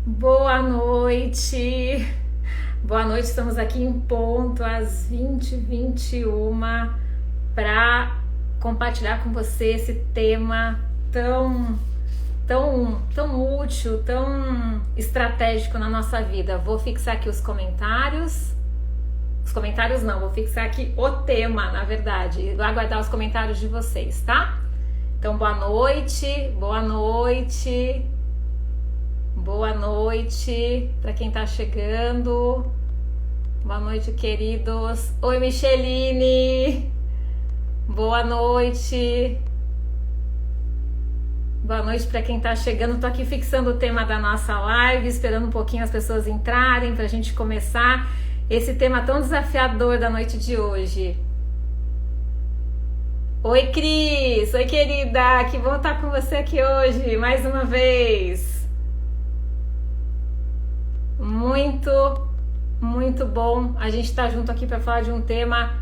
Boa noite, boa noite, estamos aqui em ponto às 20h21 para compartilhar com você esse tema tão útil, tão estratégico na nossa vida. Vou fixar aqui os comentários não, vou fixar aqui o tema, na verdade, e vou aguardar os comentários de vocês, tá? Então, boa noite para quem tá chegando. Boa noite, queridos. Oi, Micheline. Boa noite. Boa noite para quem tá chegando. Tô aqui fixando o tema da nossa live, esperando um pouquinho as pessoas entrarem pra gente começar esse tema tão desafiador da noite de hoje. Oi, Cris. Oi, querida. Que bom estar com você aqui hoje, mais uma vez. Muito bom a gente estar junto aqui para falar de um tema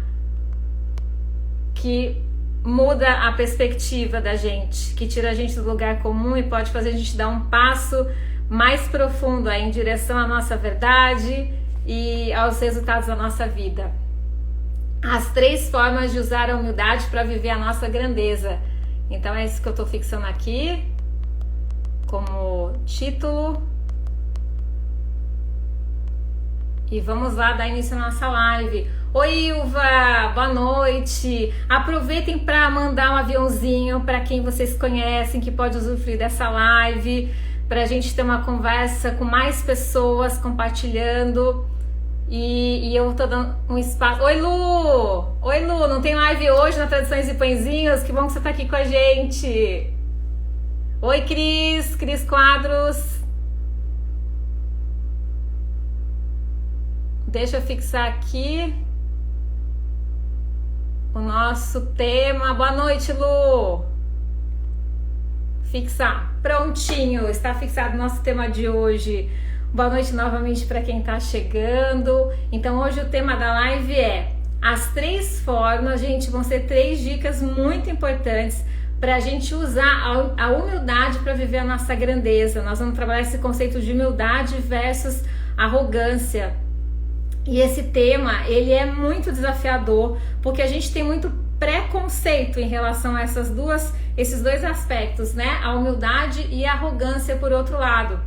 que muda a perspectiva da gente, que tira a gente do lugar comum e pode fazer a gente dar um passo mais profundo aí em direção à nossa verdade e aos resultados da nossa vida. As 3 formas de usar a humildade para viver a nossa grandeza. Então é isso que eu estou fixando aqui como título. E vamos lá dar início à nossa live. Oi, Ilva, boa noite. Aproveitem para mandar um aviãozinho para quem vocês conhecem que pode usufruir dessa live, para a gente ter uma conversa com mais pessoas compartilhando. E eu tô dando um espaço. Oi, Lu! Oi, Lu, não tem live hoje na Tradições e Pãezinhos? Que bom que você tá aqui com a gente. Oi, Cris Quadros. Deixa eu fixar aqui o nosso tema. Boa noite, Lu. Fixar. Prontinho, está fixado o nosso tema de hoje. Boa noite novamente para quem está chegando. Então hoje o tema da live é as 3 formas, gente, vão ser 3 dicas muito importantes para a gente usar a humildade para viver a nossa grandeza. Nós vamos trabalhar esse conceito de humildade versus arrogância. E esse tema, ele é muito desafiador, porque a gente tem muito preconceito em relação a esses 2 aspectos, né? A humildade e a arrogância por outro lado.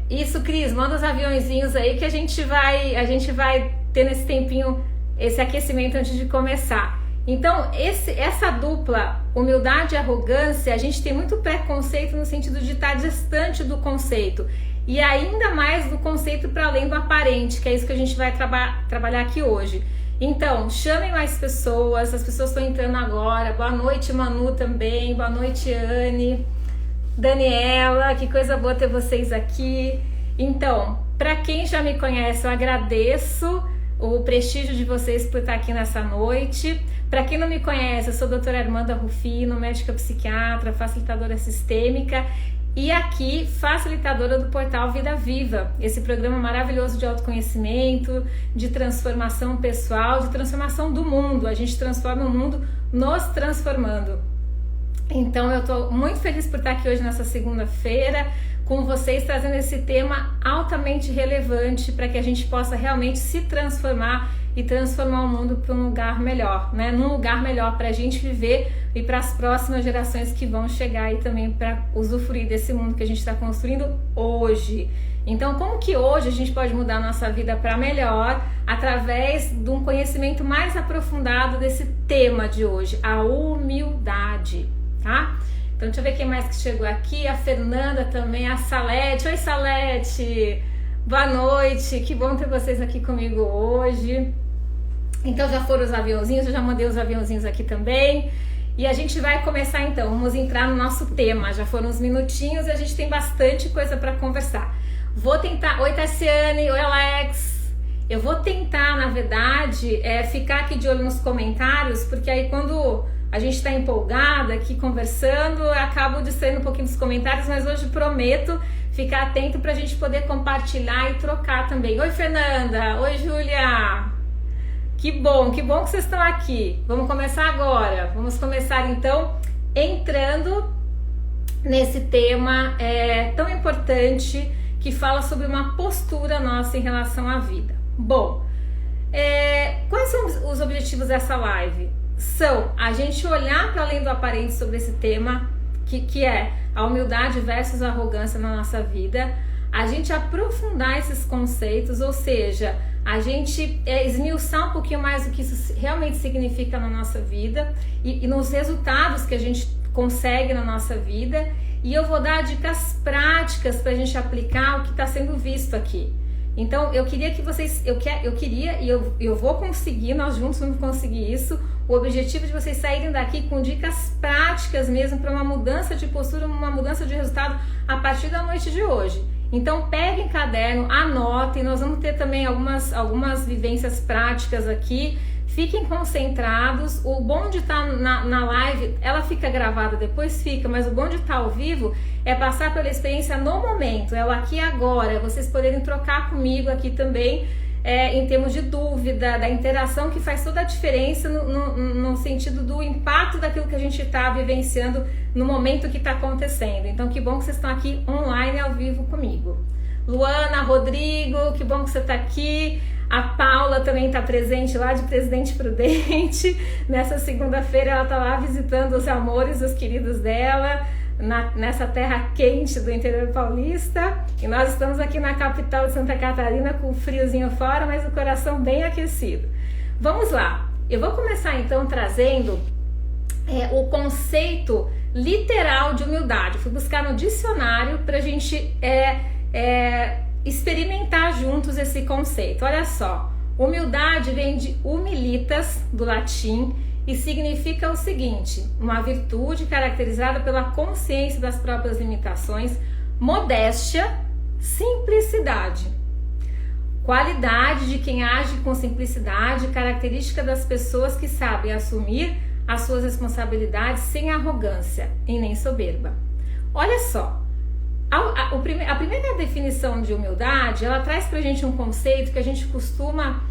Isso, Cris, manda os aviãozinhos aí que a gente vai ter nesse tempinho, esse aquecimento antes de começar. Então, essa dupla, humildade e arrogância, a gente tem muito preconceito no sentido de estar distante do conceito. E ainda mais do conceito para além do aparente, que é isso que a gente vai trabalhar aqui hoje. Então, chamem mais pessoas, as pessoas estão entrando agora. Boa noite, Manu, também. Boa noite, Anne. Daniela, que coisa boa ter vocês aqui. Então, para quem já me conhece, eu agradeço o prestígio de vocês por estar aqui nessa noite. Para quem não me conhece, eu sou a doutora Armanda Rufino, médica psiquiatra, facilitadora sistêmica e aqui facilitadora do portal Vida Viva, esse programa maravilhoso de autoconhecimento, de transformação pessoal, de transformação do mundo. A gente transforma o mundo nos transformando. Então eu estou muito feliz por estar aqui hoje nessa segunda-feira com vocês, trazendo esse tema altamente relevante para que a gente possa realmente se transformar e transformar o mundo para um lugar melhor, né? Num lugar melhor para a gente viver e para as próximas gerações que vão chegar aí também para usufruir desse mundo que a gente está construindo hoje. Então, como que hoje a gente pode mudar a nossa vida para melhor através de um conhecimento mais aprofundado desse tema de hoje, a humildade, tá? Então, deixa eu ver quem mais que chegou aqui. A Fernanda também, a Salete. Oi, Salete! Boa noite, que bom ter vocês aqui comigo hoje. Então, já foram os aviãozinhos, eu já mandei os aviãozinhos aqui também. E a gente vai começar então, vamos entrar no nosso tema. Já foram uns minutinhos e a gente tem bastante coisa para conversar. Vou tentar... Oi, Tassiane! Oi, Alex! Eu vou tentar, na verdade, ficar aqui de olho nos comentários, porque aí quando a gente está empolgada aqui conversando, eu acabo distraindo um pouquinho dos comentários, mas hoje prometo ficar atento para a gente poder compartilhar e trocar também. Oi, Fernanda! Oi, Júlia! Que bom que vocês estão aqui. Vamos começar agora. Vamos começar então entrando nesse tema tão importante que fala sobre uma postura nossa em relação à vida. Bom, quais são os objetivos dessa live? São a gente olhar para além do aparente sobre esse tema, que é a humildade versus a arrogância na nossa vida, a gente aprofundar esses conceitos, ou seja, a gente esmiuçar um pouquinho mais o que isso realmente significa na nossa vida e nos resultados que a gente consegue na nossa vida, e eu vou dar dicas práticas para a gente aplicar o que está sendo visto aqui. Então eu queria que vocês, eu vou conseguir, nós juntos vamos conseguir isso. O objetivo de vocês saírem daqui com dicas práticas mesmo para uma mudança de postura, uma mudança de resultado a partir da noite de hoje. Então peguem caderno, anotem, nós vamos ter também algumas vivências práticas aqui. Fiquem concentrados. O bom de estar na live, ela fica gravada, depois fica, mas o bom de estar ao vivo é passar pela experiência no momento, é o aqui e agora, vocês poderem trocar comigo aqui também, em termos de dúvida, da interação, que faz toda a diferença no sentido do impacto daquilo que a gente está vivenciando no momento que está acontecendo. Então que bom que vocês estão aqui online ao vivo comigo. Luana, Rodrigo, que bom que você está aqui. A Paula também está presente lá de Presidente Prudente. Nessa segunda-feira ela está lá visitando os amores, os queridos dela, nessa terra quente do interior paulista. E nós estamos aqui na capital de Santa Catarina com o friozinho fora, mas o coração bem aquecido. Vamos lá. Eu vou começar então trazendo o conceito literal de humildade. Fui buscar no dicionário para a gente experimentar juntos esse conceito. Olha só, humildade vem de humilitas, do latim, e significa o seguinte: uma virtude caracterizada pela consciência das próprias limitações, modéstia, simplicidade. Qualidade de quem age com simplicidade, característica das pessoas que sabem assumir as suas responsabilidades sem arrogância e nem soberba. Olha só, a primeira definição de humildade, ela traz pra gente um conceito que a gente costuma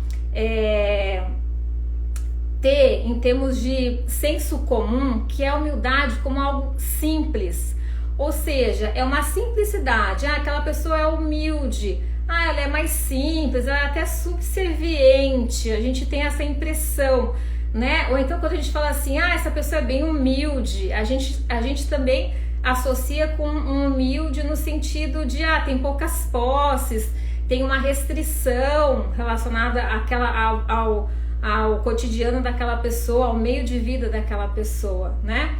ter em termos de senso comum, que é a humildade como algo simples, ou seja, é uma simplicidade. Aquela pessoa é humilde, ela é mais simples, ela é até subserviente, a gente tem essa impressão, né? Ou então quando a gente fala assim, essa pessoa é bem humilde, a gente também associa com um humilde no sentido de tem poucas posses, tem uma restrição relacionada ao cotidiano daquela pessoa, ao meio de vida daquela pessoa, né?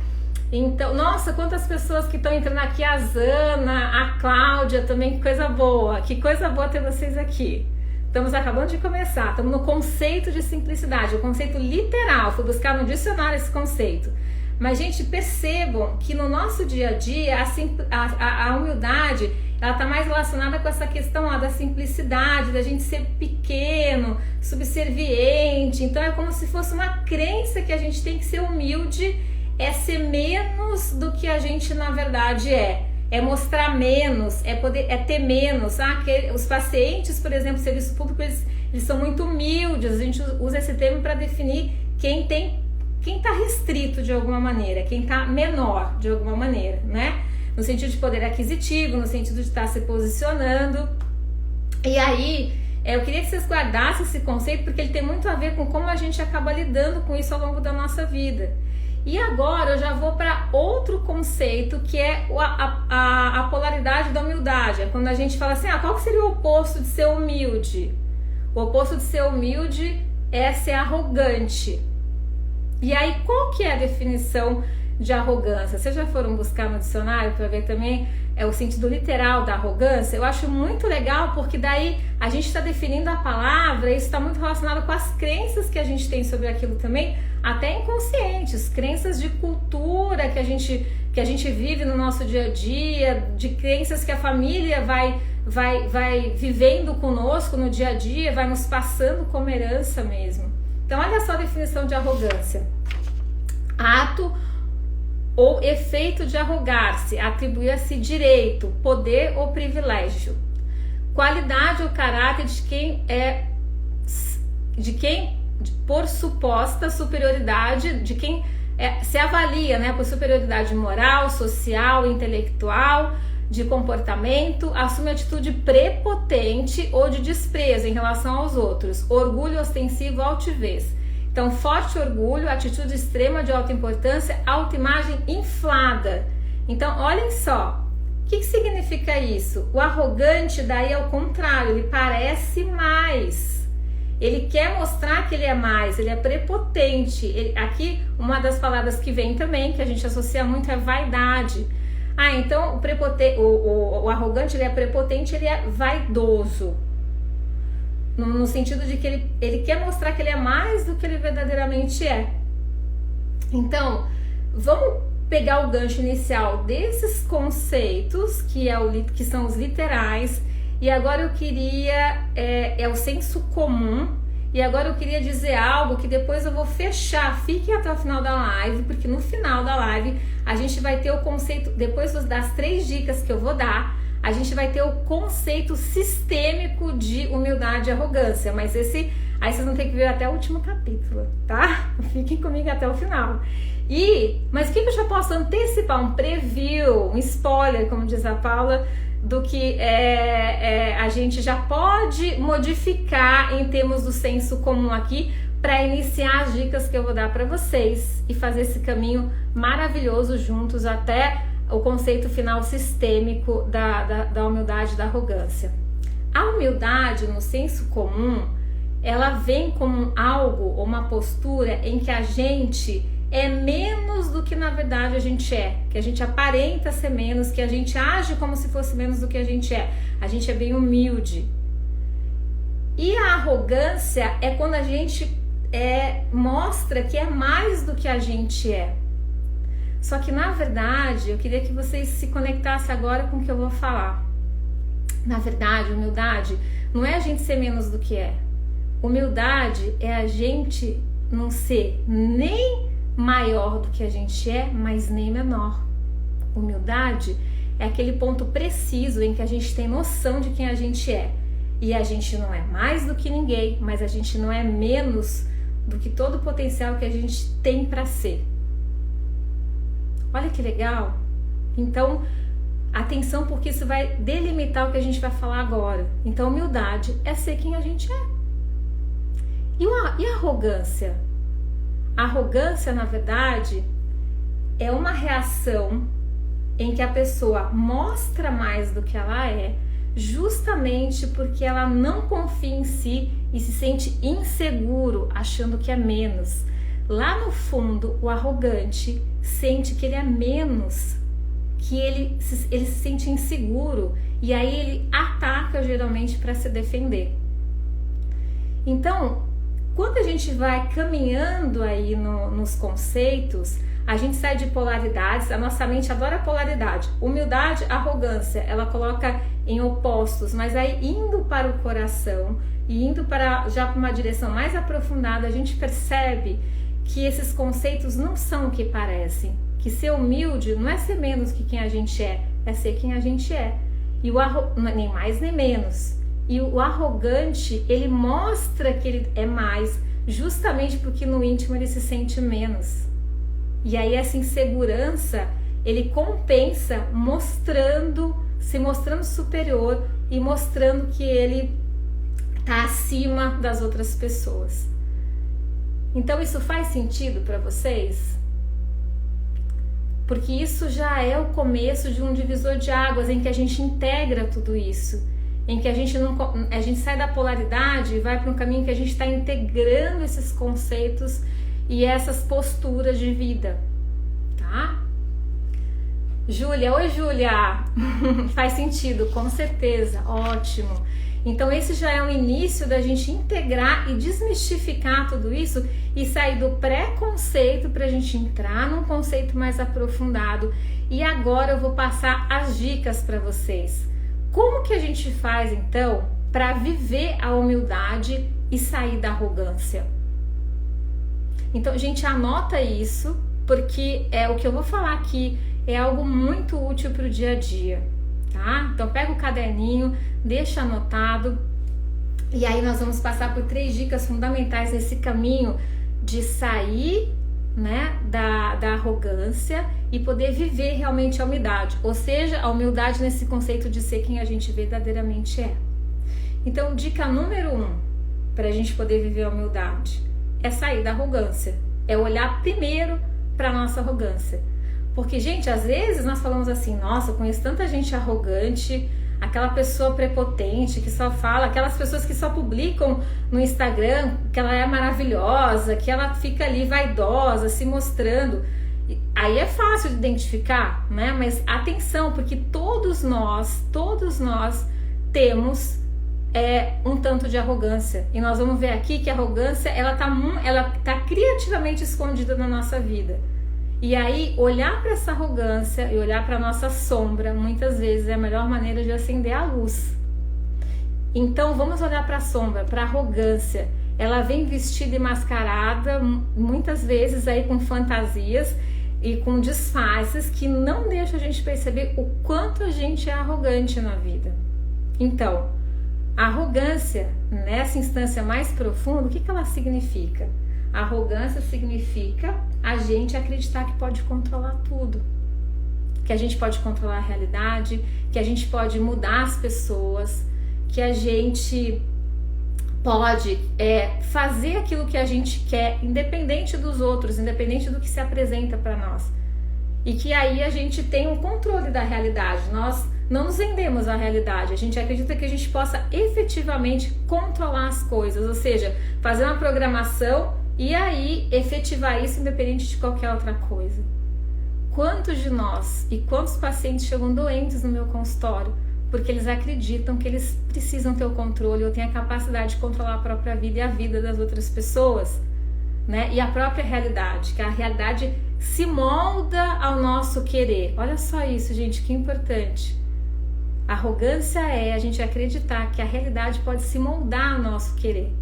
Então, nossa, quantas pessoas que estão entrando aqui, a Zana, a Cláudia também, que coisa boa ter vocês aqui. Estamos acabando de começar, estamos no conceito de simplicidade, o conceito literal, fui buscar no dicionário esse conceito. Mas, gente, percebam que no nosso dia a dia a humildade, ela está mais relacionada com essa questão lá da simplicidade, da gente ser pequeno, subserviente. Então é como se fosse uma crença que a gente tem que ser humilde, é ser menos do que a gente na verdade é mostrar menos, é ter menos. Os pacientes, por exemplo, serviço público, eles são muito humildes. A gente usa esse termo para definir quem está restrito de alguma maneira, quem está menor de alguma maneira, né? No sentido de poder aquisitivo, no sentido de estar se posicionando. E aí, eu queria que vocês guardassem esse conceito, porque ele tem muito a ver com como a gente acaba lidando com isso ao longo da nossa vida. E agora eu já vou para outro conceito, que é a polaridade da humildade. É quando a gente fala assim, qual que seria o oposto de ser humilde? O oposto de ser humilde é ser arrogante. E aí, qual que é a definição de arrogância? Vocês já foram buscar no dicionário para ver também o sentido literal da arrogância? Eu acho muito legal, porque daí a gente está definindo a palavra, e isso está muito relacionado com as crenças que a gente tem sobre aquilo também, até inconscientes, crenças de cultura que a gente vive no nosso dia a dia, de crenças que a família vai vivendo conosco no dia a dia, vai nos passando como herança mesmo. Então olha só a definição de arrogância: ato ou efeito de arrogar-se, atribuir-se direito, poder ou privilégio, qualidade ou caráter de quem por suposta superioridade, de quem se avalia, né, por superioridade moral, social, intelectual, de comportamento, assume atitude prepotente ou de desprezo em relação aos outros, orgulho ostensivo, altivez. Então, forte orgulho, atitude extrema de alta importância, autoimagem inflada. Então, olhem só, o que significa isso? O arrogante daí é o contrário, ele parece mais. Ele quer mostrar que ele é mais, ele é prepotente. Aqui, uma das palavras que vem também, que a gente associa muito, é vaidade. Então o arrogante, ele é prepotente, ele é vaidoso. No sentido de que ele quer mostrar que ele é mais do que ele verdadeiramente é. Então, vamos pegar o gancho inicial desses conceitos, que são os literais, e agora eu queria, é o senso comum, e agora eu queria dizer algo que depois eu vou fechar. Fiquem até o final da live, porque no final da live a gente vai ter o conceito, depois das 3 dicas que eu vou dar, a gente vai ter o conceito sistêmico de humildade e arrogância, mas aí vocês vão ter que ver até o último capítulo, tá? Fiquem comigo até o final. Mas o que eu já posso antecipar? Um preview, um spoiler, como diz a Paula, do que a gente já pode modificar em termos do senso comum aqui, para iniciar as dicas que eu vou dar para vocês e fazer esse caminho maravilhoso juntos até o conceito final sistêmico da humildade e da arrogância. A humildade, no senso comum, ela vem como algo, uma postura em que a gente é menos do que na verdade a gente é, que a gente aparenta ser menos, que a gente age como se fosse menos do que a gente é. A gente é bem humilde. E a arrogância é quando a gente mostra que é mais do que a gente é. Só que na verdade, eu queria que vocês se conectassem agora com o que eu vou falar. Na verdade, humildade não é a gente ser menos do que é. Humildade é a gente não ser nem maior do que a gente é, mas nem menor. Humildade é aquele ponto preciso em que a gente tem noção de quem a gente é. E a gente não é mais do que ninguém, mas a gente não é menos do que todo o potencial que a gente tem para ser. Olha que legal! Então, atenção, porque isso vai delimitar o que a gente vai falar agora. Então, humildade é ser quem a gente é. E a arrogância? A arrogância, na verdade, é uma reação em que a pessoa mostra mais do que ela é, justamente porque ela não confia em si e se sente inseguro, achando que é menos. Lá no fundo, o arrogante sente que ele é menos, que ele se sente inseguro, e aí ele ataca geralmente para se defender. Então, quando a gente vai caminhando aí nos conceitos, a gente sai de polaridades. A nossa mente adora polaridade. Humildade, arrogância, ela coloca em opostos, mas aí indo para o coração e indo já para uma direção mais aprofundada, a gente percebe que esses conceitos não são o que parecem. Que ser humilde não é ser menos que quem a gente é ser quem a gente é. E nem mais nem menos. E o arrogante, ele mostra que ele é mais, justamente porque no íntimo ele se sente menos. E aí essa insegurança, ele compensa se mostrando superior e mostrando que ele está acima das outras pessoas. Então isso faz sentido para vocês? Porque isso já é o começo de um divisor de águas em que a gente integra tudo isso, em que a gente sai da polaridade e vai para um caminho que a gente está integrando esses conceitos e essas posturas de vida, tá? Júlia, oi Júlia, faz sentido, com certeza, ótimo. Então esse já é o início da gente integrar e desmistificar tudo isso e sair do preconceito para a gente entrar num conceito mais aprofundado. E agora eu vou passar as dicas para vocês. Como que a gente faz então para viver a humildade e sair da arrogância? Então, gente, anota isso, porque o que eu vou falar aqui é algo muito útil para o dia a dia, tá? Então, pega o caderninho, deixa anotado, e aí nós vamos passar por 3 dicas fundamentais nesse caminho de sair né, da arrogância e poder viver realmente a humildade, ou seja, a humildade nesse conceito de ser quem a gente verdadeiramente é. Então, dica número 1 para a gente poder viver a humildade é sair da arrogância, é olhar primeiro para nossa arrogância, porque, gente, às vezes nós falamos assim, nossa, eu conheço tanta gente arrogante, aquela pessoa prepotente que só fala, aquelas pessoas que só publicam no Instagram que ela é maravilhosa, que ela fica ali vaidosa, se mostrando. Aí é fácil de identificar, né? Mas atenção, porque todos nós temos um tanto de arrogância. E nós vamos ver aqui que a arrogância ela tá criativamente escondida na nossa vida. E aí, olhar para essa arrogância e olhar para nossa sombra, muitas vezes é a melhor maneira de acender a luz. Então, vamos olhar para a sombra, para a arrogância. Ela vem vestida e mascarada, muitas vezes aí com fantasias e com disfarces que não deixam a gente perceber o quanto a gente é arrogante na vida. Então, a arrogância, nessa instância mais profunda, o que ela significa? A arrogância significa a gente acreditar que pode controlar tudo, que a gente pode controlar a realidade, que a gente pode mudar as pessoas, que a gente pode fazer aquilo que a gente quer, independente dos outros, independente do que se apresenta para nós. E que aí a gente tem um controle da realidade, nós não nos vendemos à realidade, a gente acredita que a gente possa efetivamente controlar as coisas, ou seja, fazer uma programação e aí efetivar isso independente de qualquer outra coisa. Quantos de nós e quantos pacientes chegam doentes no meu consultório porque eles acreditam que eles precisam ter o controle ou têm a capacidade de controlar a própria vida e a vida das outras pessoas, né? E a própria realidade, que a realidade se molda ao nosso querer. Olha só isso, gente, que importante. A arrogância é a gente acreditar que a realidade pode se moldar ao nosso querer.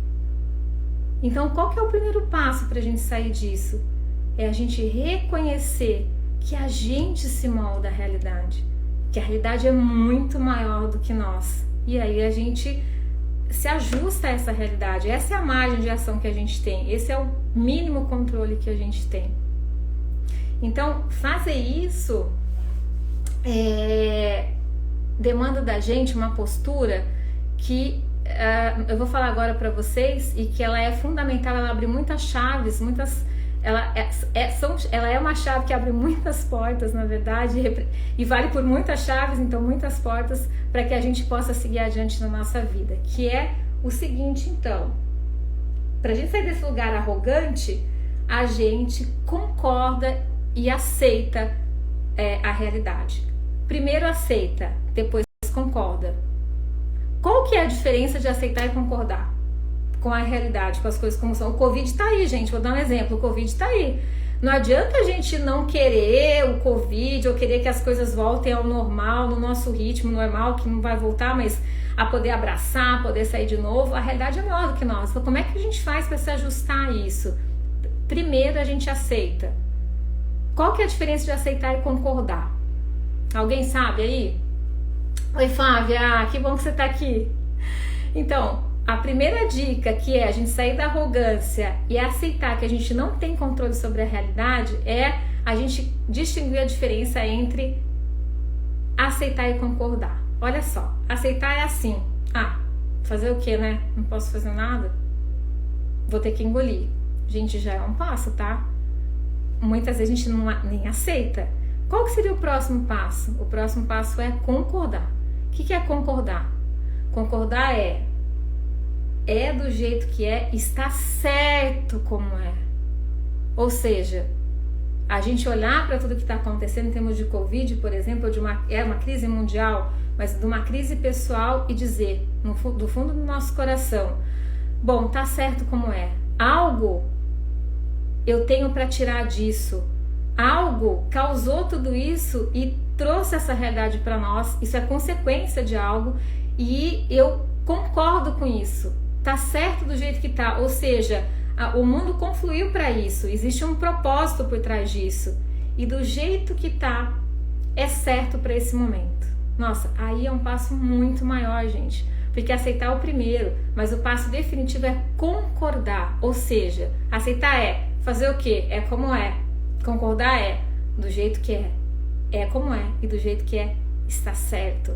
Então, qual que é o primeiro passo para a gente sair disso? É a gente reconhecer que a gente se molda à realidade, que a realidade é muito maior do que nós. E aí a gente se ajusta a essa realidade. Essa é a margem de ação que a gente tem. Esse é o mínimo controle que a gente tem. Então, fazer isso demanda da gente uma postura que eu vou falar agora para vocês e que ela é fundamental, ela abre muitas chaves, ela é uma chave que abre muitas portas, na verdade, e vale por muitas chaves, então muitas portas para que a gente possa seguir adiante na nossa vida, que é o seguinte, então, para a gente sair desse lugar arrogante, a gente concorda e aceita a realidade. Primeiro aceita, depois concorda. Qual que é a diferença de aceitar e concordar com a realidade, com as coisas como são? O Covid tá aí, gente, vou dar um exemplo, o Covid tá aí. Não adianta a gente não querer o Covid ou querer que as coisas voltem ao normal, no nosso ritmo normal, que não vai voltar, mas a poder abraçar, poder sair de novo. A realidade é maior do que nós. Então, como é que a gente faz para se ajustar a isso? Primeiro, a gente aceita. Qual que é a diferença de aceitar e concordar? Alguém sabe aí? Oi, Flávia, que bom que você tá aqui. Então, a primeira dica, que é a gente sair da arrogância e aceitar que a gente não tem controle sobre a realidade, é a gente distinguir a diferença entre aceitar e concordar. Olha só, aceitar é assim, fazer o que, né? Não posso fazer nada? Vou ter que engolir. Gente, já é um passo, tá? Muitas vezes a gente nem aceita. Qual que seria o próximo passo? O próximo passo é concordar. O que é concordar? Concordar é do jeito que é, está certo como é. Ou seja, a gente olhar para tudo que está acontecendo em termos de Covid, por exemplo, é uma crise mundial, mas de uma crise pessoal e dizer, do fundo do nosso coração, bom, tá certo como é. Algo eu tenho para tirar disso. Algo causou tudo isso e trouxe essa realidade para nós. Isso é consequência de algo e eu concordo com isso. Tá certo do jeito que tá. Ou seja, o mundo confluiu para isso. Existe um propósito por trás disso. E do jeito que tá, é certo para esse momento. Nossa, aí é um passo muito maior, gente. Porque aceitar é o primeiro, mas o passo definitivo é concordar. Ou seja, aceitar é fazer o quê? É como é. Concordar é do jeito que é. É como é e do jeito que é está certo.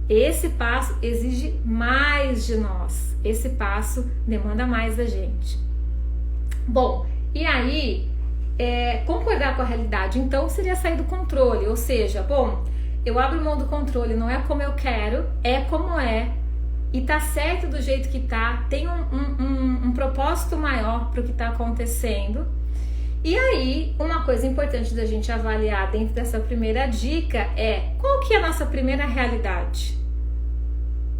Esse passo exige mais de nós. Esse passo demanda mais da gente. Bom, e aí, concordar com a realidade, então, seria sair do controle. Ou seja, bom, eu abro mão do controle, não é como eu quero, é como é. E tá certo do jeito que tá, tem um propósito maior para o que tá acontecendo. E aí, uma coisa importante da gente avaliar dentro dessa primeira dica é qual que é a nossa primeira realidade?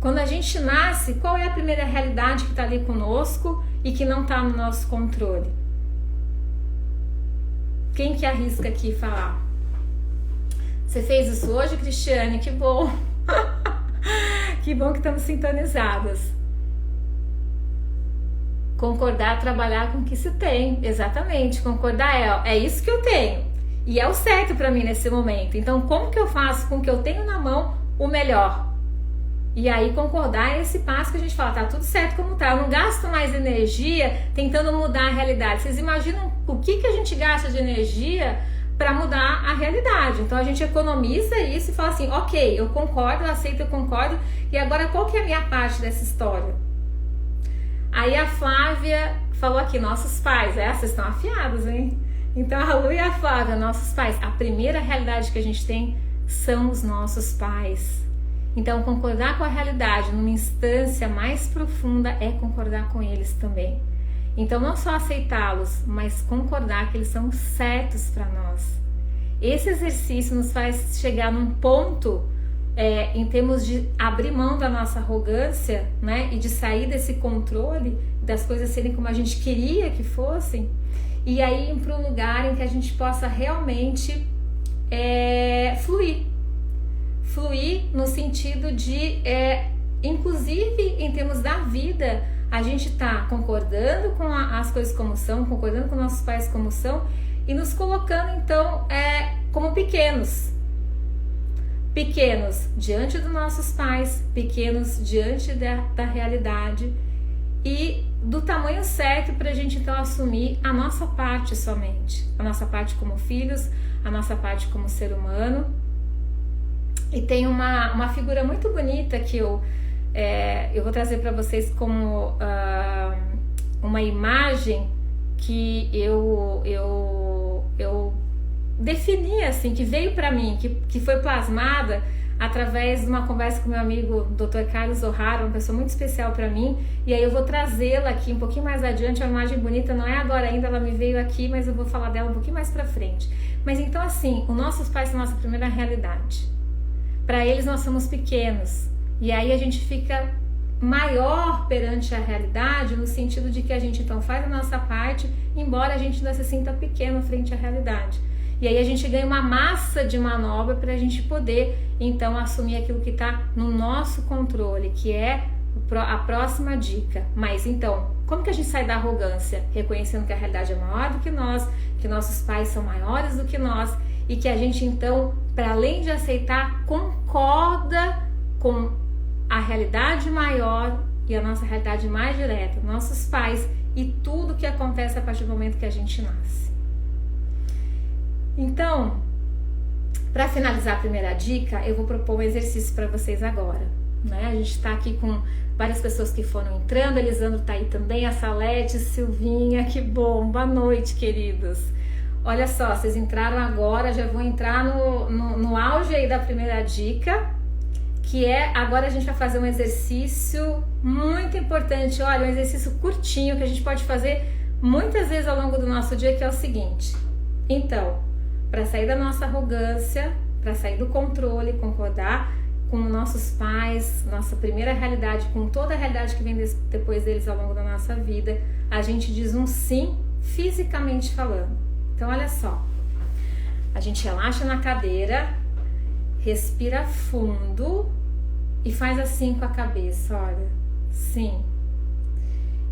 Quando a gente nasce, qual é a primeira realidade que está ali conosco e que não está no nosso controle? Quem que arrisca aqui falar? Você fez isso hoje, Cristiane? Que bom! Que bom que estamos sintonizadas. Concordar, trabalhar com o que se tem, exatamente. Concordar é isso que eu tenho e é o certo para mim nesse momento. Então, como que eu faço com o que eu tenho na mão o melhor? E aí, concordar é esse passo que a gente fala, tá tudo certo como tá. Eu não gasto mais energia tentando mudar a realidade. Vocês imaginam o que a gente gasta de energia para mudar a realidade? Então, a gente economiza isso e fala assim, ok, eu concordo, eu aceito, eu concordo. E agora, qual que é a minha parte dessa história? Aí a Flávia falou aqui, nossos pais, vocês estão afiados, hein? Então a Lu e a Flávia, nossos pais, a primeira realidade que a gente tem são os nossos pais. Então concordar com a realidade numa instância mais profunda é concordar com eles também. Então não só aceitá-los, mas concordar que eles são certos para nós. Esse exercício nos faz chegar num ponto em termos de abrir mão da nossa arrogância, né, e de sair desse controle das coisas serem como a gente queria que fossem, e aí ir para um lugar em que a gente possa realmente fluir no sentido de, inclusive em termos da vida, a gente está concordando com as coisas como são, concordando com nossos pais como são, e nos colocando então como pequenos diante dos nossos pais, pequenos diante da realidade e do tamanho certo para a gente então assumir a nossa parte somente, a nossa parte como filhos, a nossa parte como ser humano. E tem uma figura muito bonita que eu vou trazer para vocês como uma imagem que eu defini assim, que veio para mim, que foi plasmada através de uma conversa com meu amigo Dr. Carlos O'Hara, uma pessoa muito especial para mim, e aí eu vou trazê-la aqui um pouquinho mais adiante. A imagem bonita não é agora ainda, ela me veio aqui, mas eu vou falar dela um pouquinho mais para frente. Mas então assim, os nossos pais são a nossa primeira realidade. Para eles nós somos pequenos, e aí a gente fica maior perante a realidade, no sentido de que a gente então faz a nossa parte, embora a gente ainda se sinta pequeno frente à realidade. E aí a gente ganha uma massa de manobra para a gente poder então assumir aquilo que está no nosso controle, que é a próxima dica. Mas então, como que a gente sai da arrogância? Reconhecendo que a realidade é maior do que nós, que nossos pais são maiores do que nós, e que a gente então, para além de aceitar, concorda com a realidade maior e a nossa realidade mais direta, nossos pais e tudo que acontece a partir do momento que a gente nasce. Então, para finalizar a primeira dica, eu vou propor um exercício para vocês agora, né? A gente está aqui com várias pessoas que foram entrando, a Elisandro está aí também, a Salete, Silvinha, que bom, boa noite, queridos. Olha só, vocês entraram agora, já vão entrar no auge aí da primeira dica, que agora a gente vai fazer um exercício muito importante. Olha, um exercício curtinho que a gente pode fazer muitas vezes ao longo do nosso dia, que é o seguinte. Então, para sair da nossa arrogância, para sair do controle, concordar com nossos pais, nossa primeira realidade, com toda a realidade que vem depois deles ao longo da nossa vida, a gente diz um sim fisicamente falando. Então, olha só, a gente relaxa na cadeira, respira fundo e faz assim com a cabeça, olha, sim.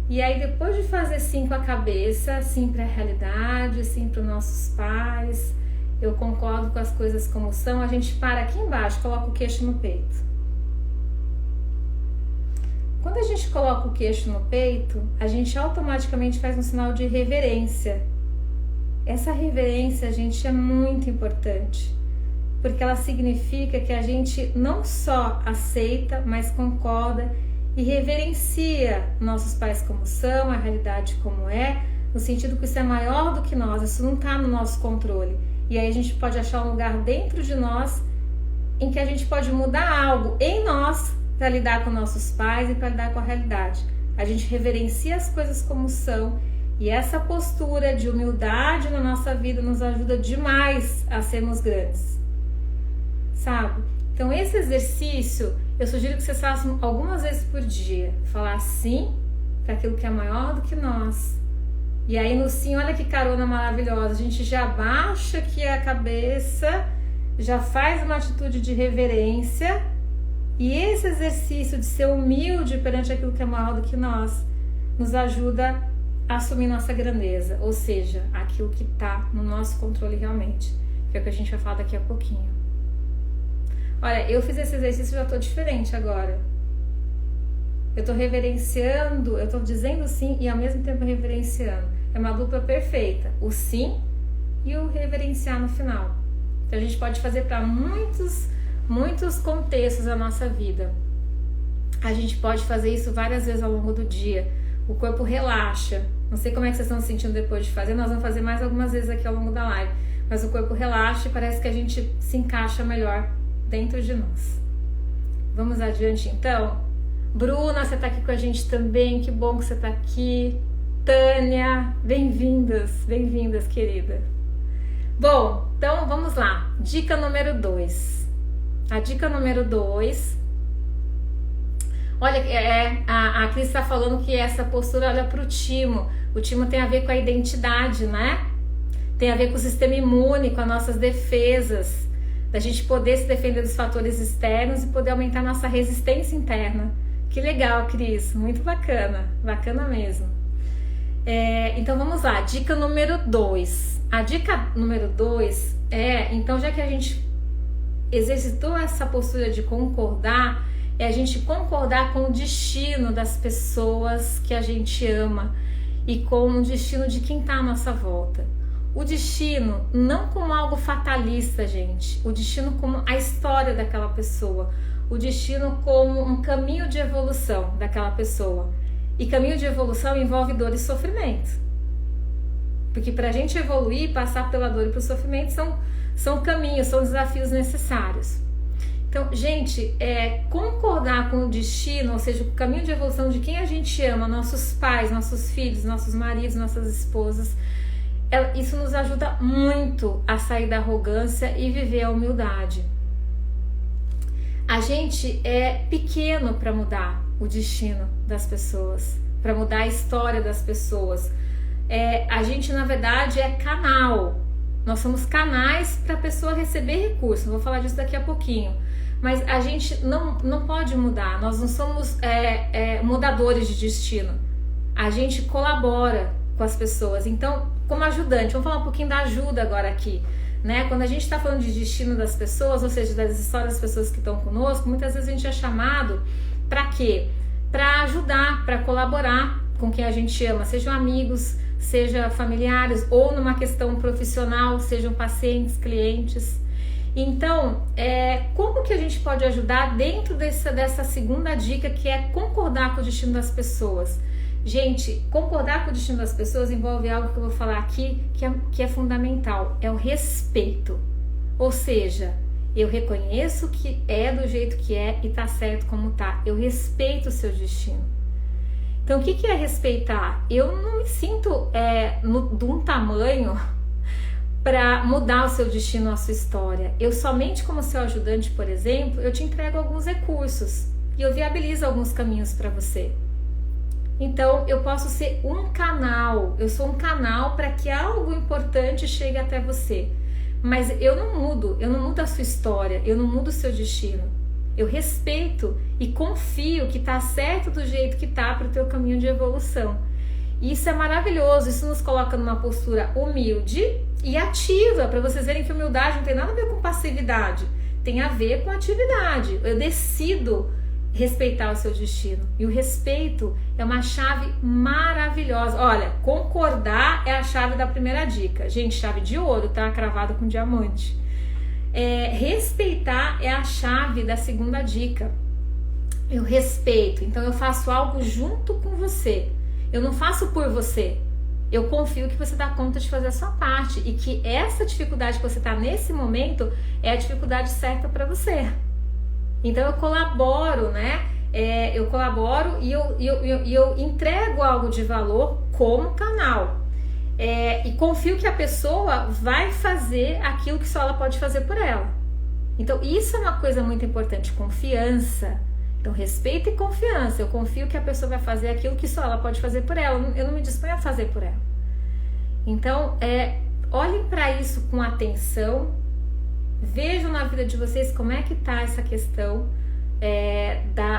E aí, depois de fazer sim com a cabeça, sim para a realidade, sim para os nossos pais, eu concordo com as coisas como são, a gente para aqui embaixo, coloca o queixo no peito. Quando a gente coloca o queixo no peito, a gente automaticamente faz um sinal de reverência. Essa reverência, gente, é muito importante, porque ela significa que a gente não só aceita, mas concorda e reverencia nossos pais como são, a realidade como é, no sentido que isso é maior do que nós, isso não está no nosso controle. E aí a gente pode achar um lugar dentro de nós em que a gente pode mudar algo em nós para lidar com nossos pais e para lidar com a realidade. A gente reverencia as coisas como são, e essa postura de humildade na nossa vida nos ajuda demais a sermos grandes, sabe? Então esse exercício eu sugiro que vocês façam algumas vezes por dia. Falar sim para aquilo que é maior do que nós. E aí no sim, olha que carona maravilhosa. A gente já baixa aqui a cabeça, já faz uma atitude de reverência. E esse exercício de ser humilde perante aquilo que é maior do que nós nos ajuda a assumir nossa grandeza. Ou seja, aquilo que está no nosso controle realmente. Que é o que a gente vai falar daqui a pouquinho. Olha, eu fiz esse exercício e já tô diferente agora. Eu tô reverenciando, eu tô dizendo sim e ao mesmo tempo reverenciando. É uma dupla perfeita. O sim e o reverenciar no final. Então a gente pode fazer para muitos contextos da nossa vida. A gente pode fazer isso várias vezes ao longo do dia. O corpo relaxa. Não sei como é que vocês estão se sentindo depois de fazer. Nós vamos fazer mais algumas vezes aqui ao longo da live. Mas o corpo relaxa e parece que a gente se encaixa melhor dentro de nós. Vamos adiante então? Bruna, você está aqui com a gente também, que bom que você está aqui. Tânia, bem-vindas, querida. Bom, então vamos lá. Dica número 2. A dica número 2. Olha, a Cris está falando que essa postura olha para o timo. O timo tem a ver com a identidade, né? Tem a ver com o sistema imune, com as nossas defesas. Da gente poder se defender dos fatores externos e poder aumentar nossa resistência interna. Que legal, Cris, muito bacana mesmo. Então vamos lá, dica número 2. A dica número 2 então já que a gente exercitou essa postura de concordar, é a gente concordar com o destino das pessoas que a gente ama e com o destino de quem está à nossa volta. O destino não como algo fatalista, gente. O destino como a história daquela pessoa. O destino como um caminho de evolução daquela pessoa. E caminho de evolução envolve dor e sofrimento. Porque para a gente evoluir, passar pela dor e pelo sofrimento são caminhos, são desafios necessários. Então, gente, concordar com o destino, ou seja, o caminho de evolução de quem a gente ama, nossos pais, nossos filhos, nossos maridos, nossas esposas, isso nos ajuda muito a sair da arrogância e viver a humildade. A gente é pequeno para mudar o destino das pessoas, para mudar a história das pessoas. A gente, na verdade, é canal. Nós somos canais para a pessoa receber recursos. Vou falar disso daqui a pouquinho. Mas a gente não pode mudar. Nós não somos mudadores de destino. A gente colabora com as pessoas. Então, como ajudante, vamos falar um pouquinho da ajuda agora aqui, né? Quando a gente está falando de destino das pessoas, ou seja, das histórias das pessoas que estão conosco, muitas vezes a gente é chamado para quê? Para ajudar, para colaborar com quem a gente ama, sejam amigos, sejam familiares, ou numa questão profissional, sejam pacientes, clientes. Então, como que a gente pode ajudar dentro dessa segunda dica, que é concordar com o destino das pessoas? Gente, concordar com o destino das pessoas envolve algo que eu vou falar aqui que é fundamental, é o respeito. Ou seja, eu reconheço que é do jeito que é e tá certo como tá. Eu respeito o seu destino. Então, o que é respeitar? Eu não me sinto de um tamanho para mudar o seu destino, a sua história. Eu somente como seu ajudante, por exemplo, eu te entrego alguns recursos e eu viabilizo alguns caminhos para você. Então, eu posso ser um canal, eu sou um canal para que algo importante chegue até você. Mas eu não mudo a sua história, eu não mudo o seu destino. Eu respeito e confio que tá certo do jeito que tá para o teu caminho de evolução. E isso é maravilhoso, isso nos coloca numa postura humilde e ativa, para vocês verem que humildade não tem nada a ver com passividade, tem a ver com atividade. Eu decido respeitar o seu destino. E o respeito é uma chave maravilhosa. Olha, concordar é a chave da primeira dica. Gente, chave de ouro, tá? Cravada com diamante. Respeitar é a chave da segunda dica. Eu respeito, então eu faço algo junto com você. Eu não faço por você. Eu confio que você dá conta de fazer a sua parte e que essa dificuldade que você está nesse momento é a dificuldade certa para você. Então eu colaboro, né? Eu colaboro e eu entrego algo de valor como canal. E confio que a pessoa vai fazer aquilo que só ela pode fazer por ela. Então isso é uma coisa muito importante, confiança. Então respeito e confiança. Eu confio que a pessoa vai fazer aquilo que só ela pode fazer por ela. Eu não me disponho a fazer por ela. Então olhem para isso com atenção. Vejam na vida de vocês como é que tá essa questão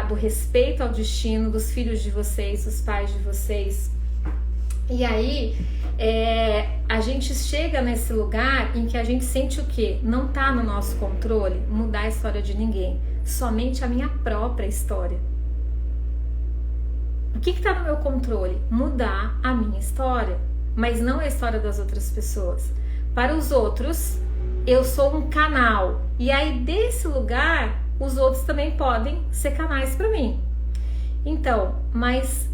do respeito ao destino dos filhos de vocês, dos pais de vocês. E aí a gente chega nesse lugar em que a gente sente o quê? Não tá no nosso controle mudar a história de ninguém, somente a minha própria história. O que tá no meu controle? Mudar a minha história, mas não a história das outras pessoas. Para os outros, eu sou um canal, e aí desse lugar os outros também podem ser canais para mim. Então, mas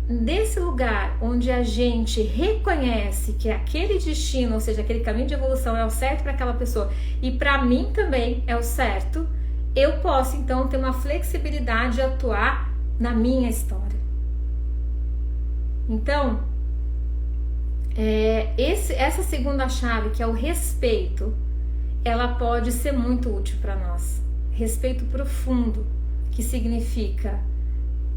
desse lugar onde a gente reconhece que aquele destino, ou seja, aquele caminho de evolução é o certo para aquela pessoa e para mim também é o certo, eu posso então ter uma flexibilidade de atuar na minha história. Então, essa segunda chave, que é o respeito, ela pode ser muito útil para nós. Respeito profundo, que significa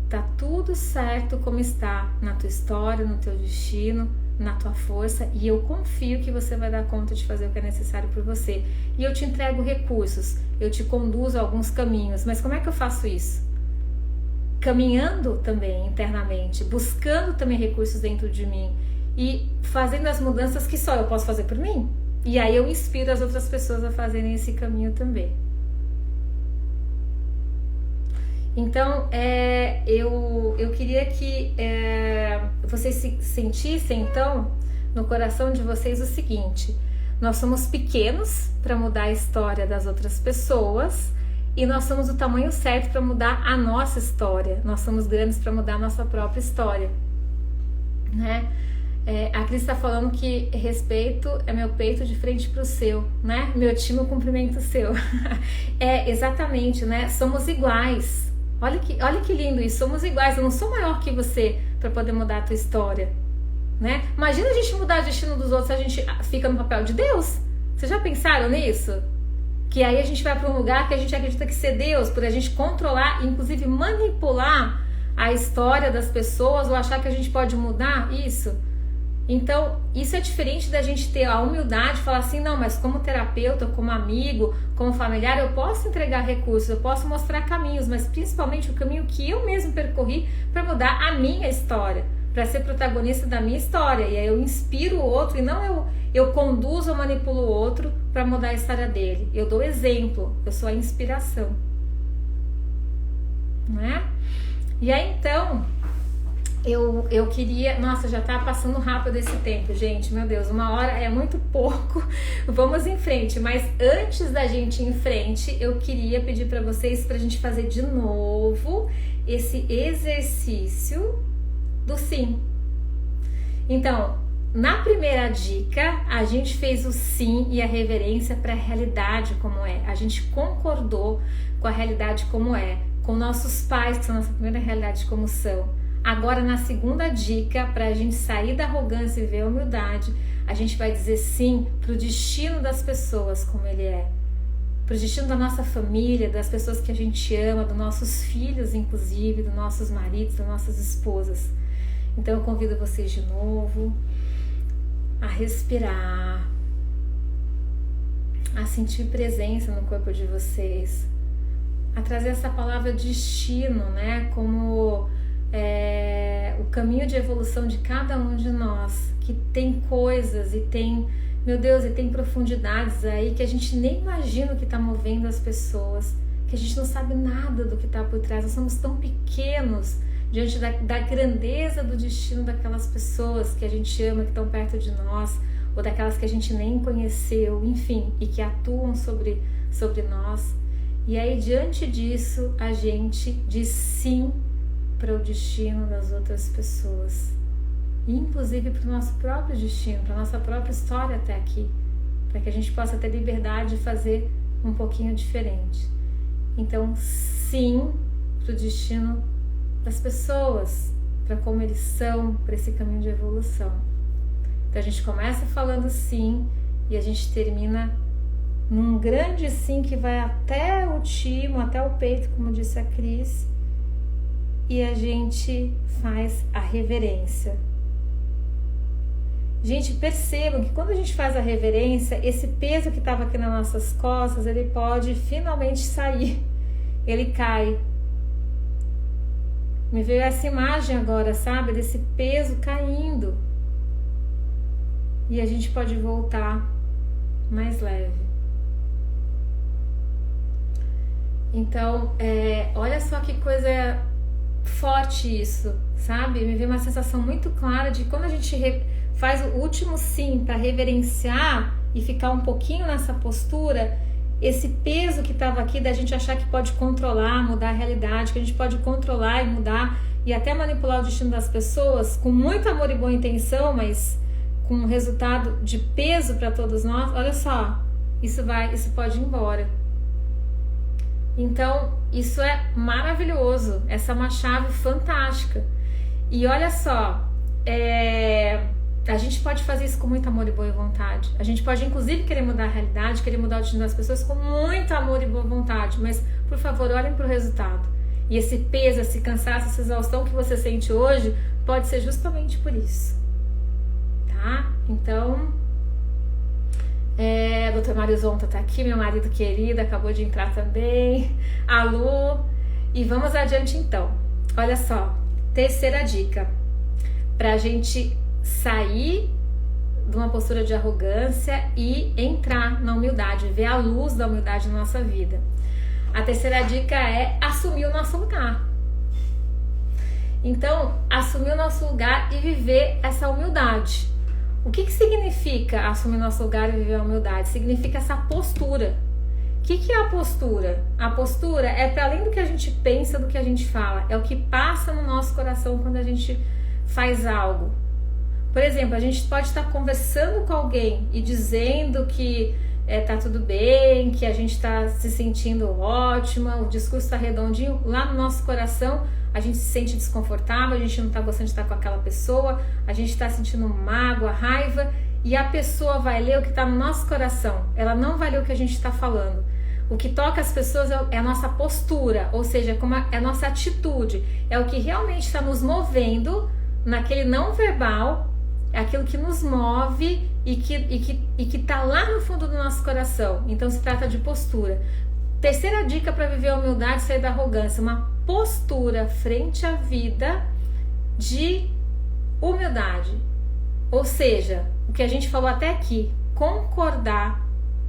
tá tudo certo como está na tua história, no teu destino, na tua força, e eu confio que você vai dar conta de fazer o que é necessário por você. E eu te entrego recursos, eu te conduzo a alguns caminhos, mas como é que eu faço isso? Caminhando também internamente, buscando também recursos dentro de mim e fazendo as mudanças que só eu posso fazer por mim. E aí eu inspiro as outras pessoas a fazerem esse caminho também. Então, eu queria que vocês sentissem, então, no coração de vocês o seguinte: nós somos pequenos para mudar a história das outras pessoas e nós somos o tamanho certo para mudar a nossa história. Nós somos grandes para mudar a nossa própria história, né? A Cris está falando que respeito é meu peito de frente para o seu, né? Meu time, eu cumprimento o seu. Exatamente, né? Somos iguais. Olha que lindo isso, somos iguais. Eu não sou maior que você para poder mudar a tua história, né? Imagina a gente mudar o destino dos outros, a gente fica no papel de Deus. Vocês já pensaram nisso? Que aí a gente vai para um lugar que a gente acredita que ser Deus, por a gente controlar, inclusive manipular a história das pessoas ou achar que a gente pode mudar isso. Então, isso é diferente da gente ter a humildade de falar assim, não, mas como terapeuta, como amigo, como familiar, eu posso entregar recursos, eu posso mostrar caminhos, mas principalmente o caminho que eu mesmo percorri para mudar a minha história, para ser protagonista da minha história. E aí eu inspiro o outro e não eu conduzo ou manipulo o outro para mudar a história dele. Eu dou exemplo, eu sou a inspiração. Não é? E aí então... Eu queria... Nossa, já tá passando rápido esse tempo, gente. Meu Deus, 1 hora é muito pouco. Vamos em frente. Mas antes da gente ir em frente, eu queria pedir para vocês pra gente fazer de novo esse exercício do sim. Então, na primeira dica, a gente fez o sim e a reverência para a realidade como é. A gente concordou com a realidade como é. Com nossos pais, que são a nossa primeira realidade como são. Agora, na segunda dica, para a gente sair da arrogância e ver a humildade, a gente vai dizer sim para o destino das pessoas como ele é. Para o destino da nossa família, das pessoas que a gente ama, dos nossos filhos, inclusive, dos nossos maridos, das nossas esposas. Então, eu convido vocês de novo a respirar, a sentir presença no corpo de vocês, a trazer essa palavra destino, né, como... o caminho de evolução de cada um de nós, que tem coisas e tem, meu Deus, e tem profundidades aí que a gente nem imagina o que está movendo as pessoas, que a gente não sabe nada do que está por trás. Nós somos tão pequenos diante da grandeza do destino daquelas pessoas que a gente ama, que estão perto de nós, ou daquelas que a gente nem conheceu, enfim, e que atuam sobre nós. E aí, diante disso, a gente diz sim para o destino das outras pessoas, inclusive para o nosso próprio destino, para a nossa própria história até aqui, para que a gente possa ter liberdade de fazer um pouquinho diferente. Então, sim para o destino das pessoas, para como eles são, para esse caminho de evolução. Então a gente começa falando sim e a gente termina num grande sim que vai até o timo, até o peito, como disse a Cris, e a gente faz a reverência. Gente, percebam que quando a gente faz a reverência, esse peso que estava aqui nas nossas costas, ele pode finalmente sair, ele cai. Me veio essa imagem agora, sabe, desse peso caindo. E a gente pode voltar mais leve. Então, olha só que coisa forte isso, sabe? Me veio uma sensação muito clara de quando a gente faz o último sim para reverenciar e ficar um pouquinho nessa postura, esse peso que estava aqui da gente achar que pode controlar, mudar a realidade, que a gente pode controlar e mudar e até manipular o destino das pessoas com muito amor e boa intenção, mas com um resultado de peso para todos nós. Olha só, isso pode ir embora. Então, isso é maravilhoso, essa é uma chave fantástica. E olha só, a gente pode fazer isso com muito amor e boa vontade. A gente pode, inclusive, querer mudar a realidade, querer mudar o destino das pessoas com muito amor e boa vontade. Mas, por favor, olhem para o resultado. E esse peso, esse cansaço, essa exaustão que você sente hoje, pode ser justamente por isso. Tá? Então, a doutora Marizonta tá aqui, meu marido querido, acabou de entrar também. A Lu. E vamos adiante então. Olha só, terceira dica. Pra gente sair de uma postura de arrogância e entrar na humildade, ver a luz da humildade na nossa vida. A terceira dica é assumir o nosso lugar. Então, assumir o nosso lugar e viver essa humildade. O que significa assumir nosso lugar e viver a humildade? Significa essa postura. O que é a postura? A postura é para além do que a gente pensa, do que a gente fala. É o que passa no nosso coração quando a gente faz algo. Por exemplo, a gente pode estar conversando com alguém e dizendo que tá tudo bem, que a gente está se sentindo ótima, o discurso está redondinho. Lá no nosso coração a gente se sente desconfortável, a gente não está gostando de estar com aquela pessoa, a gente está sentindo mágoa, raiva, e a pessoa vai ler o que está no nosso coração, ela não vai ler o que a gente está falando. O que toca as pessoas é a nossa postura, ou seja, como é a nossa atitude, é o que realmente está nos movendo naquele não verbal, é aquilo que nos move e que está lá no fundo do nosso coração. Então se trata de postura. Terceira dica para viver a humildade, sair da arrogância, uma postura frente à vida de humildade. Ou seja, o que a gente falou até aqui, concordar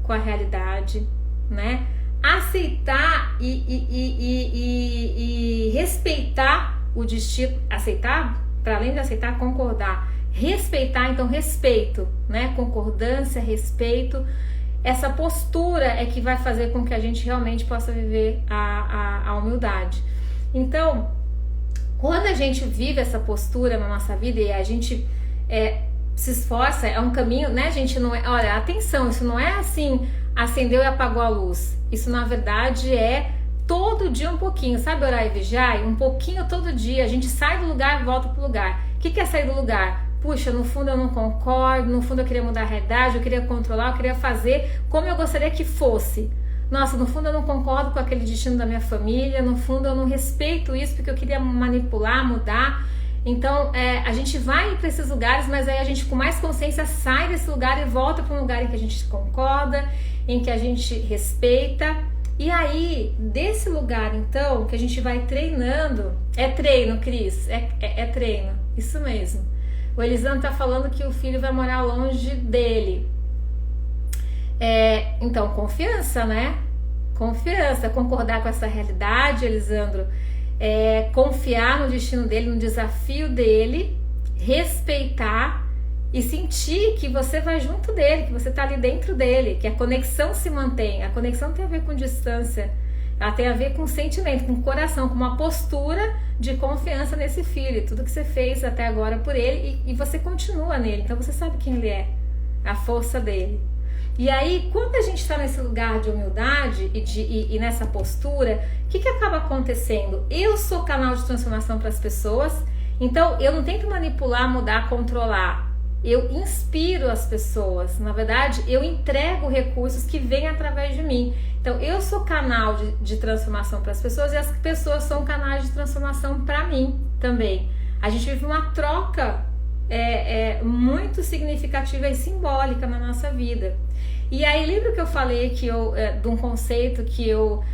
com a realidade, né? Aceitar e respeitar o destino, aceitar, para além de aceitar, concordar, respeitar, então respeito, né? Concordância, respeito. Essa postura é que vai fazer com que a gente realmente possa viver a humildade. Então, quando a gente vive essa postura na nossa vida e a gente se esforça, é um caminho, né, gente? Não é, olha, atenção, isso não é assim, acendeu e apagou a luz. Isso, na verdade, é todo dia um pouquinho. Sabe orar e vigiar? Um pouquinho todo dia. A gente sai do lugar e volta pro lugar. O que é sair do lugar? Puxa, no fundo eu não concordo, no fundo eu queria mudar a realidade, eu queria controlar, eu queria fazer como eu gostaria que fosse. Nossa, no fundo eu não concordo com aquele destino da minha família, no fundo eu não respeito isso porque eu queria manipular, mudar. Então a gente vai para esses lugares, mas aí a gente com mais consciência sai desse lugar e volta para um lugar em que a gente concorda, em que a gente respeita. E aí, desse lugar então, que a gente vai treinando, é treino, Cris, é treino, isso mesmo. O Elisandro tá falando que o filho vai morar longe dele. Então, confiança, né? Confiança, concordar com essa realidade, Elisandro, confiar no destino dele, no desafio dele, respeitar e sentir que você vai junto dele, que você está ali dentro dele, que a conexão se mantém. A conexão tem a ver com distância, ela tem a ver com sentimento, com coração, com uma postura de confiança nesse filho, tudo que você fez até agora por ele, e você continua nele, então você sabe quem ele é, a força dele. E aí, quando a gente está nesse lugar de humildade e nessa postura, o que acaba acontecendo? Eu sou canal de transformação para as pessoas, então eu não tento manipular, mudar, controlar. Eu inspiro as pessoas, na verdade, eu entrego recursos que vêm através de mim. Então, eu sou canal de transformação para as pessoas e as pessoas são canais de transformação para mim também. A gente vive uma troca muito significativa e simbólica na nossa vida. E aí, lembra que eu falei de um conceito que eu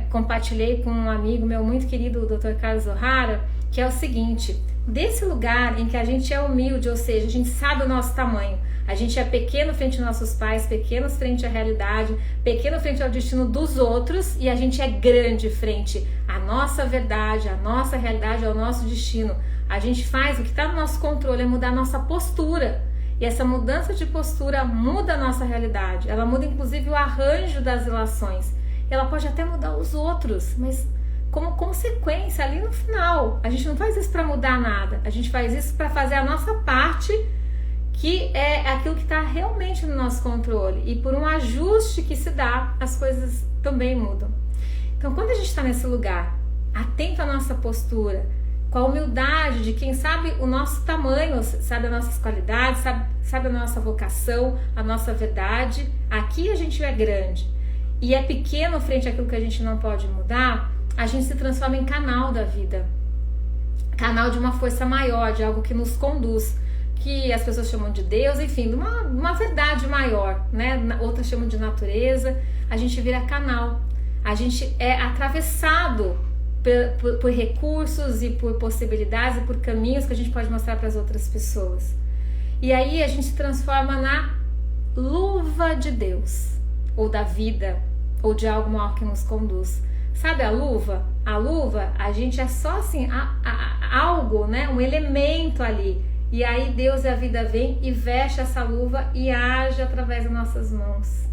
compartilhei com um amigo meu muito querido, o Dr. Carlos O'Hara, que é o seguinte: desse lugar em que a gente é humilde, ou seja, a gente sabe o nosso tamanho, a gente é pequeno frente aos nossos pais, pequenos frente à realidade, pequeno frente ao destino dos outros, e a gente é grande frente à nossa verdade, à nossa realidade, ao nosso destino. A gente faz o que está no nosso controle, é mudar a nossa postura. E essa mudança de postura muda a nossa realidade. Ela muda inclusive o arranjo das relações. Ela pode até mudar os outros, mas como consequência ali no final. A gente não faz isso para mudar nada. A gente faz isso para fazer a nossa parte, que é aquilo que está realmente no nosso controle. E por um ajuste que se dá, as coisas também mudam. Então, quando a gente está nesse lugar, atento à nossa postura, com a humildade de quem sabe o nosso tamanho, sabe as nossas qualidades, sabe a nossa vocação, a nossa verdade, aqui a gente é grande e é pequeno frente àquilo que a gente não pode mudar, a gente se transforma em canal da vida, canal de uma força maior, de algo que nos conduz, que as pessoas chamam de Deus, enfim, de uma verdade maior, né? Outras chamam de natureza. A gente vira canal, a gente é atravessado por recursos e por possibilidades e por caminhos que a gente pode mostrar para as outras pessoas. E aí a gente se transforma na luva de Deus, ou da vida, ou de algo maior que nos conduz. Sabe a luva? A luva, a gente é só assim, algo, né? Um elemento ali. E aí Deus e a vida vem e veste essa luva e age através das nossas mãos.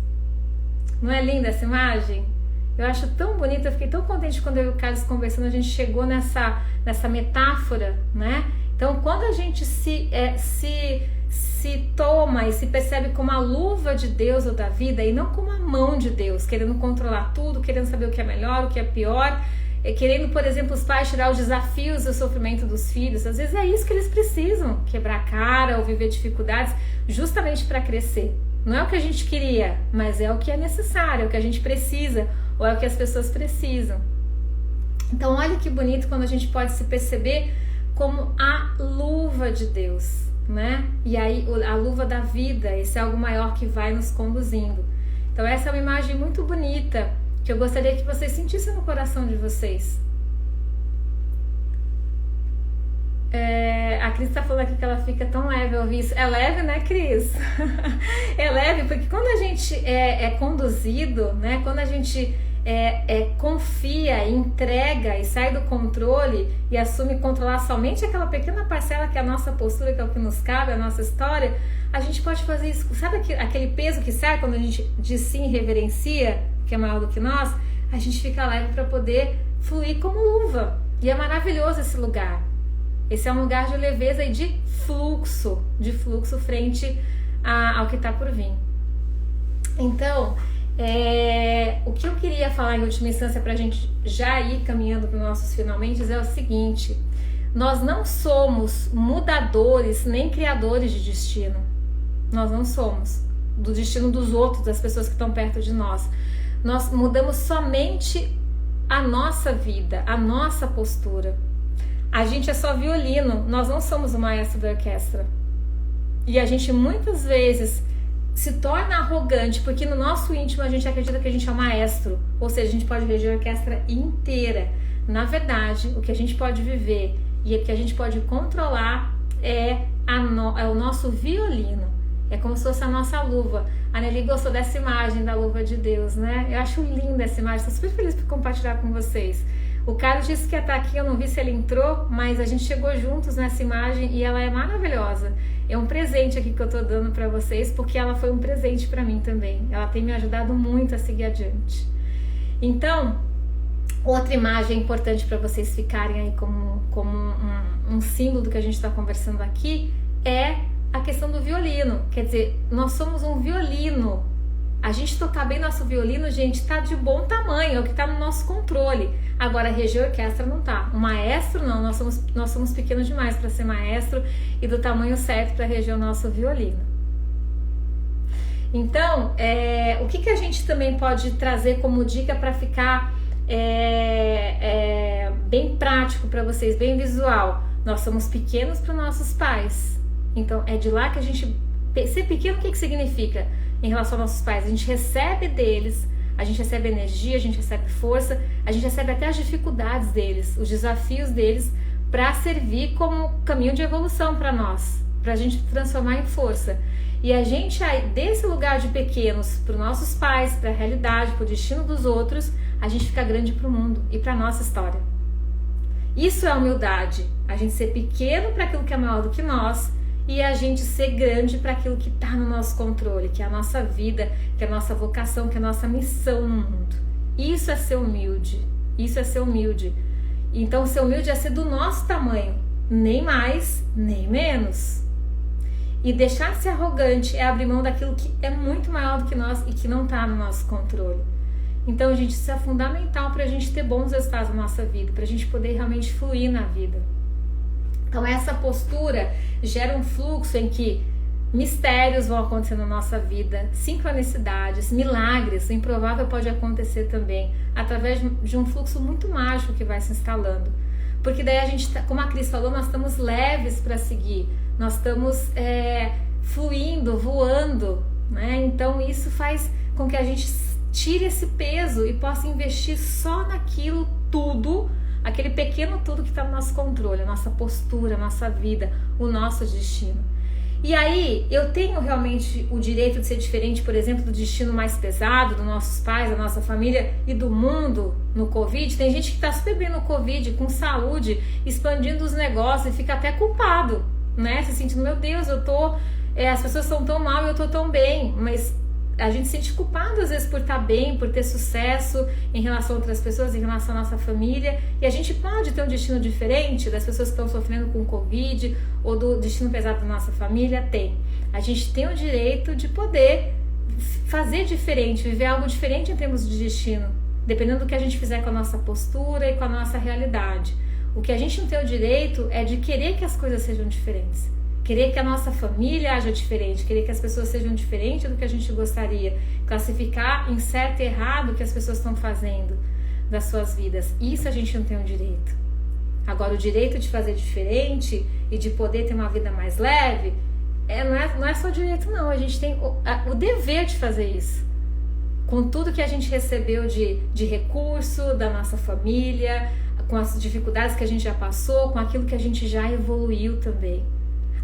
Não é linda essa imagem? Eu acho tão bonita, eu fiquei tão contente quando eu e o Carlos conversando, a gente chegou nessa metáfora, né? Então, quando a gente se toma e se percebe como a luva de Deus ou da vida e não como a mão de Deus, querendo controlar tudo, querendo saber o que é melhor, o que é pior, querendo, por exemplo, os pais tirar os desafios e o sofrimento dos filhos, às vezes é isso que eles precisam, quebrar a cara ou viver dificuldades justamente para crescer. Não é o que a gente queria, mas é o que é necessário, é o que a gente precisa, ou é o que as pessoas precisam. Então olha que bonito quando a gente pode se perceber como a luva de Deus, né? E aí a luva da vida, esse é algo maior que vai nos conduzindo. Então essa é uma imagem muito bonita que eu gostaria que vocês sentissem no coração de vocês. A Cris tá falando aqui que ela fica tão leve ao ouvir isso. É leve, né, Cris? É leve porque quando a gente é conduzido, né? Quando a gente confia, entrega e sai do controle e assume controlar somente aquela pequena parcela que é a nossa postura, que é o que nos cabe, a nossa história, a gente pode fazer isso. Sabe aquele peso que sai quando a gente diz sim e reverencia, que é maior do que nós? A gente fica leve para poder fluir como luva. E é maravilhoso esse lugar. Esse é um lugar de leveza e de fluxo frente ao que está por vir. Então, o que eu queria falar em última instância para a gente já ir caminhando para os nossos finalmente é o seguinte: nós não somos mudadores nem criadores de destino. Nós não somos do destino dos outros, das pessoas que estão perto de nós. Nós mudamos somente a nossa vida, a nossa postura. A gente é só violino, nós não somos o maestro da orquestra. E a gente muitas vezes se torna arrogante, porque no nosso íntimo a gente acredita que a gente é o maestro, ou seja, a gente pode reger a orquestra inteira. Na verdade, o que a gente pode viver e o que a gente pode controlar é o nosso violino, É como se fosse a nossa luva. A Nelly gostou dessa imagem da luva de Deus, né? Eu acho linda essa imagem, estou super feliz por compartilhar com vocês. O Carlos disse que ia estar aqui, eu não vi se ele entrou, mas a gente chegou juntos nessa imagem e ela é maravilhosa. É um presente aqui que eu tô dando para vocês, porque ela foi um presente para mim também. Ela tem me ajudado muito a seguir adiante. Então, outra imagem importante para vocês ficarem aí como um símbolo do que a gente está conversando aqui é a questão do violino. Quer dizer, nós somos um violino. A gente tocar bem nosso violino, gente, tá de bom tamanho, é o que tá no nosso controle. Agora, reger orquestra não tá. O maestro não, nós somos pequenos demais para ser maestro e do tamanho certo para reger o nosso violino. Então, o que a gente também pode trazer como dica para ficar bem prático para vocês, bem visual? Nós somos pequenos para nossos pais. Então, é de lá que a gente... Ser pequeno, o que significa em relação aos nossos pais? A gente recebe deles, a gente recebe energia, a gente recebe força, a gente recebe até as dificuldades deles, os desafios deles, para servir como caminho de evolução para nós, para a gente transformar em força. E a gente, desse lugar de pequenos para os nossos pais, para a realidade, para o destino dos outros, a gente fica grande para o mundo e para a nossa história. Isso é humildade, a gente ser pequeno para aquilo que é maior do que nós, e a gente ser grande para aquilo que está no nosso controle, que é a nossa vida, que é a nossa vocação, que é a nossa missão no mundo. Isso é ser humilde, isso é ser humilde. Então, ser humilde é ser do nosso tamanho, nem mais, nem menos. E deixar de ser arrogante é abrir mão daquilo que é muito maior do que nós e que não está no nosso controle. Então, gente, isso é fundamental para a gente ter bons resultados na nossa vida, para a gente poder realmente fluir na vida. Então, essa postura gera um fluxo em que mistérios vão acontecer na nossa vida, sincronicidades, milagres, o improvável pode acontecer também, através de um fluxo muito mágico que vai se instalando. Porque daí a gente, como a Cris falou, nós estamos leves para seguir, nós estamos fluindo, voando, né? Então, isso faz com que a gente tire esse peso e possa investir só naquilo tudo, aquele pequeno tudo que está no nosso controle, a nossa postura, a nossa vida, o nosso destino. E aí, eu tenho realmente o direito de ser diferente, por exemplo, do destino mais pesado dos nossos pais, da nossa família e do mundo no Covid? Tem gente que está super bem no Covid, com saúde, expandindo os negócios e fica até culpado, né? Se sentindo, meu Deus, as pessoas estão tão mal e eu tô tão bem, mas a gente se sente culpado às vezes por estar bem, por ter sucesso em relação a outras pessoas, em relação à nossa família, e a gente pode ter um destino diferente das pessoas que estão sofrendo com Covid ou do destino pesado da nossa família. A gente tem o direito de poder fazer diferente, viver algo diferente em termos de destino, dependendo do que a gente fizer com a nossa postura e com a nossa realidade. O que a gente não tem o direito é de querer que as coisas sejam diferentes, querer que a nossa família haja diferente, querer que as pessoas sejam diferentes do que a gente gostaria, classificar em certo e errado o que as pessoas estão fazendo das suas vidas. Isso a gente não tem o direito. Agora, o direito de fazer diferente e de poder ter uma vida mais leve, não é só direito não, a gente tem o dever de fazer isso. Com tudo que a gente recebeu de recurso da nossa família, com as dificuldades que a gente já passou, com aquilo que a gente já evoluiu também.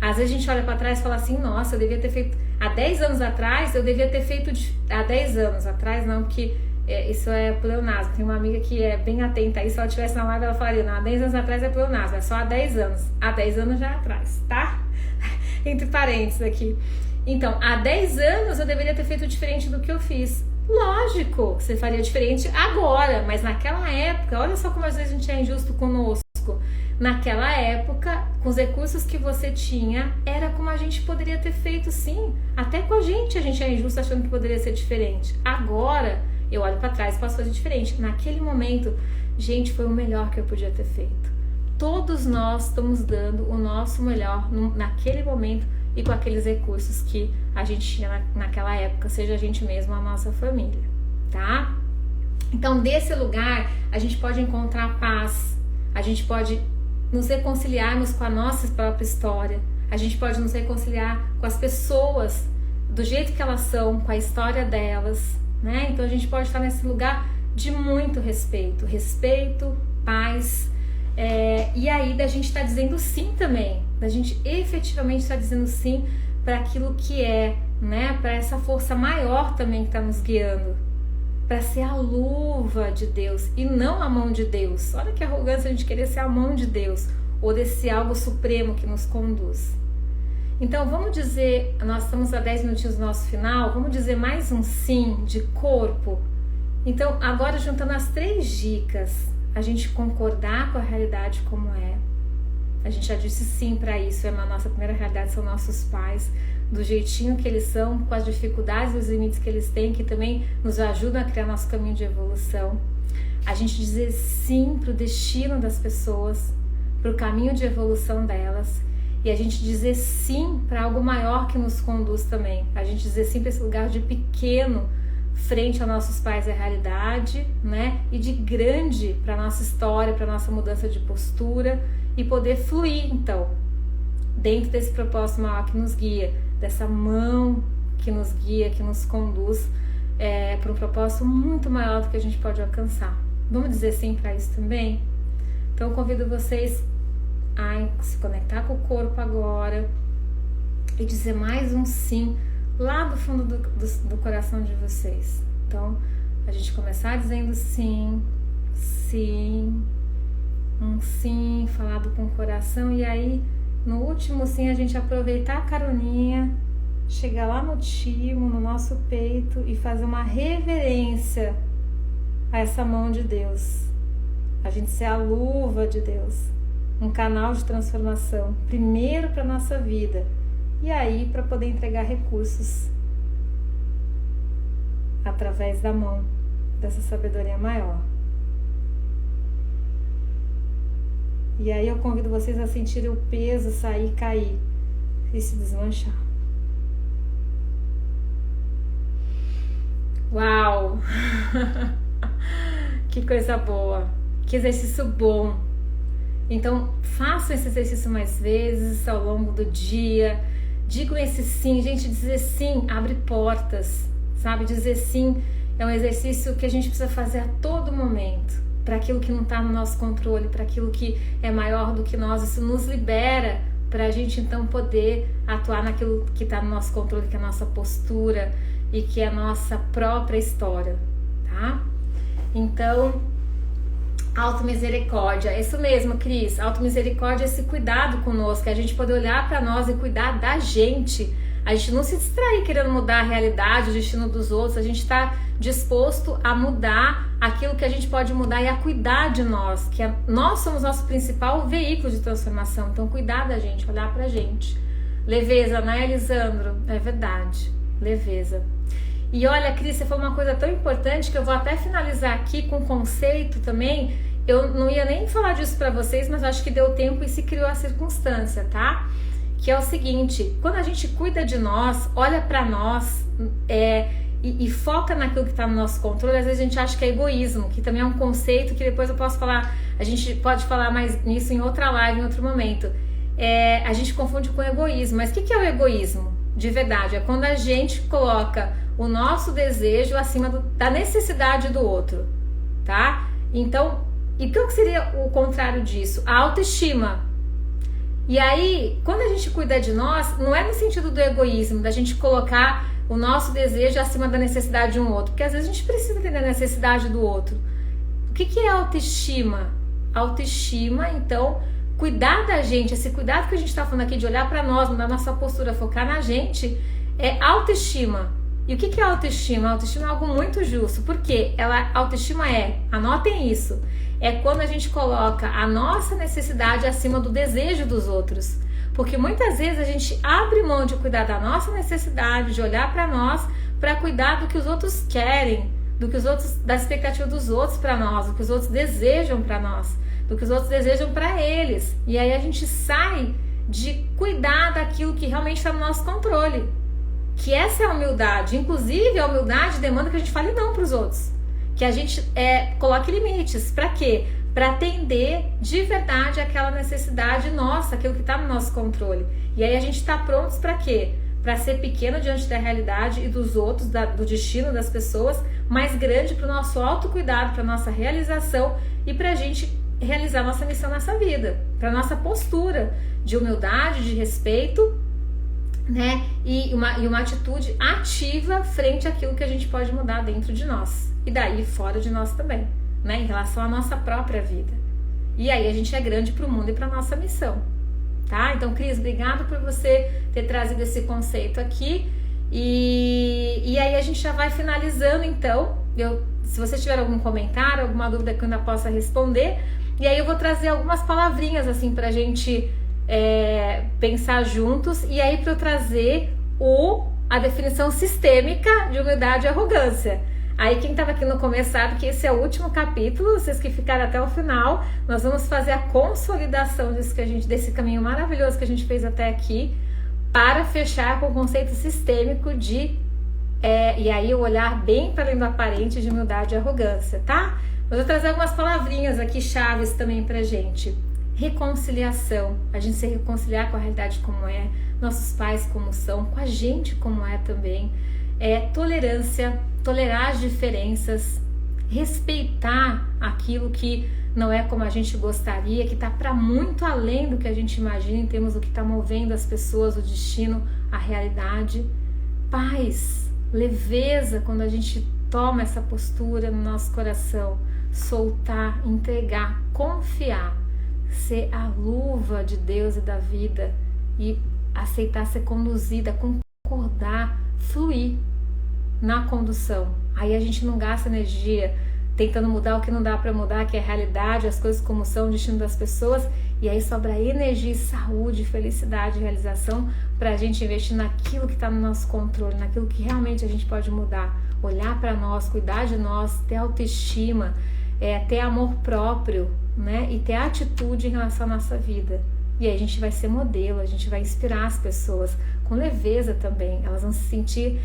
Às vezes a gente olha para trás e fala assim, nossa, eu devia ter feito há 10 anos atrás, há 10 anos atrás não, porque isso é pleonasmo. Tem uma amiga que é bem atenta aí, se ela estivesse na live ela falaria, não, há 10 anos atrás é pleonasmo, é só há 10 anos. Há 10 anos já é atrás, tá? Entre parênteses aqui. Então, há 10 anos eu deveria ter feito diferente do que eu fiz. Lógico, você faria diferente agora, mas naquela época, olha só como às vezes a gente é injusto conosco. Naquela época, com os recursos que você tinha, era como a gente poderia ter feito, sim. Até com a gente é injusto achando que poderia ser diferente. Agora, eu olho para trás e posso fazer diferente. Naquele momento, gente, foi o melhor que eu podia ter feito. Todos nós estamos dando o nosso melhor naquele momento e com aqueles recursos que a gente tinha naquela época, seja a gente mesmo ou a nossa família, tá? Então, desse lugar, a gente pode encontrar paz, a gente pode nos reconciliarmos com a nossa própria história, a gente pode nos reconciliar com as pessoas do jeito que elas são, com a história delas, né? Então a gente pode estar nesse lugar de muito respeito, paz, e aí da gente estar dizendo sim também, da gente efetivamente estar dizendo sim para aquilo que é, né? Para essa força maior também que está nos guiando, para ser a luva de Deus e não a mão de Deus. Olha que arrogância a gente querer ser a mão de Deus ou desse algo supremo que nos conduz. Então vamos dizer, nós estamos a 10 minutinhos do nosso final, vamos dizer mais um sim de corpo. Então agora juntando as 3 dicas, a gente concordar com a realidade como é. A gente já disse sim para isso, a nossa primeira realidade são nossos pais, do jeitinho que eles são, com as dificuldades e os limites que eles têm, que também nos ajudam a criar nosso caminho de evolução. A gente dizer sim para o destino das pessoas, para o caminho de evolução delas, e a gente dizer sim para algo maior que nos conduz também. A gente dizer sim para esse lugar de pequeno frente aos nossos pais é a realidade, né? E de grande para a nossa história, para a nossa mudança de postura e poder fluir, então, dentro desse propósito maior que nos guia, dessa mão que nos guia, que nos conduz para um propósito muito maior do que a gente pode alcançar. Vamos dizer sim para isso também? Então eu convido vocês a se conectar com o corpo agora e dizer mais um sim lá do fundo do coração de vocês. Então a gente começar dizendo sim, sim, um sim falado com o coração, e aí no último sim a gente aproveitar a caroninha, chegar lá no timo, no nosso peito e fazer uma reverência a essa mão de Deus. A gente ser a luva de Deus, um canal de transformação, primeiro para nossa vida e aí para poder entregar recursos através da mão dessa sabedoria maior. E aí eu convido vocês a sentirem o peso sair, cair e se desmanchar. Uau! Que coisa boa! Que exercício bom! Então façam esse exercício mais vezes ao longo do dia. Digam esse sim. Gente, dizer sim abre portas, sabe? Dizer sim é um exercício que a gente precisa fazer a todo momento, para aquilo que não está no nosso controle, para aquilo que é maior do que nós. Isso nos libera para a gente então poder atuar naquilo que está no nosso controle, que é a nossa postura e que é a nossa própria história, tá? Então, automisericórdia, isso mesmo, Cris. Automisericórdia é esse cuidado conosco, é a gente poder olhar para nós e cuidar da gente. A gente não se distrair querendo mudar a realidade, o destino dos outros. A gente está disposto a mudar aquilo que a gente pode mudar e a cuidar de nós, que nós somos nosso principal veículo de transformação. Então, cuidar da gente, olhar pra gente. Leveza, né, Elisandro? É verdade, leveza. E olha, Cris, você falou uma coisa tão importante que eu vou até finalizar aqui com um conceito também. Eu não ia nem falar disso pra vocês, mas acho que deu tempo e se criou a circunstância, tá? Que é o seguinte, quando a gente cuida de nós, olha pra nós e foca naquilo que está no nosso controle, às vezes a gente acha que é egoísmo, que também é um conceito que depois eu posso falar, a gente pode falar mais nisso em outra live, em outro momento. A gente confunde com egoísmo, mas o que é o egoísmo? De verdade, é quando a gente coloca o nosso desejo acima da necessidade do outro, tá? Então, e o que seria o contrário disso? A autoestima. E aí, quando a gente cuida de nós, não é no sentido do egoísmo, da gente colocar o nosso desejo acima da necessidade de um outro, porque às vezes a gente precisa entender a necessidade do outro. O que é autoestima? Autoestima, então, cuidar da gente, esse cuidado que a gente está falando aqui de olhar para nós, mudar nossa postura, focar na gente, é autoestima. E o que é autoestima? Autoestima é algo muito justo, porque autoestima anotem isso, é quando a gente coloca a nossa necessidade acima do desejo dos outros. Porque muitas vezes a gente abre mão de cuidar da nossa necessidade, de olhar para nós, para cuidar do que os outros querem, da expectativa dos outros para nós, do que os outros desejam para nós, do que os outros desejam para eles. E aí a gente sai de cuidar daquilo que realmente está no nosso controle. Que essa é a humildade. Inclusive, a humildade demanda que a gente fale não para os outros. Que a gente coloque limites. Para quê? Para atender de verdade aquela necessidade nossa, aquilo que está no nosso controle. E aí a gente está prontos para quê? Para ser pequeno diante da realidade e dos outros, do destino das pessoas, mais grande para o nosso autocuidado, para a nossa realização e para a gente realizar nossa missão nessa vida, para a nossa postura de humildade, de respeito, né? E uma atitude ativa frente àquilo que a gente pode mudar dentro de nós e daí fora de nós também, né? Em relação à nossa própria vida. E aí a gente é grande para o mundo e para nossa missão, tá? Então, Cris, obrigado por você ter trazido esse conceito aqui. E aí a gente já vai finalizando, então. Se você tiver algum comentário, alguma dúvida que eu ainda possa responder, e aí eu vou trazer algumas palavrinhas assim pra gente pensar juntos, e aí para eu trazer a definição sistêmica de humildade e arrogância. Aí quem estava aqui no começo sabe que esse é o último capítulo, vocês que ficaram até o final, nós vamos fazer a consolidação desse caminho maravilhoso que a gente fez até aqui, para fechar com o conceito sistêmico e aí o olhar bem para além do aparente de humildade e arrogância, tá? Mas eu vou trazer algumas palavrinhas aqui chaves também pra gente. Reconciliação, a gente se reconciliar com a realidade como é, nossos pais como são, com a gente como é também. Tolerância, tolerar as diferenças, respeitar aquilo que não é como a gente gostaria, que está para muito além do que a gente imagina em termos do que está movendo as pessoas, o destino, a realidade. Paz, leveza quando a gente toma essa postura no nosso coração, soltar, entregar, confiar, ser a luva de Deus e da vida e aceitar ser conduzida, concordar, fluir na condução. Aí a gente não gasta energia tentando mudar o que não dá para mudar, que é a realidade, as coisas como são, o destino das pessoas, e aí sobra energia, saúde, felicidade, realização para a gente investir naquilo que está no nosso controle, naquilo que realmente a gente pode mudar, olhar para nós, cuidar de nós, ter autoestima, ter amor próprio, né? E ter atitude em relação à nossa vida. E aí a gente vai ser modelo, a gente vai inspirar as pessoas com leveza também, elas vão se sentir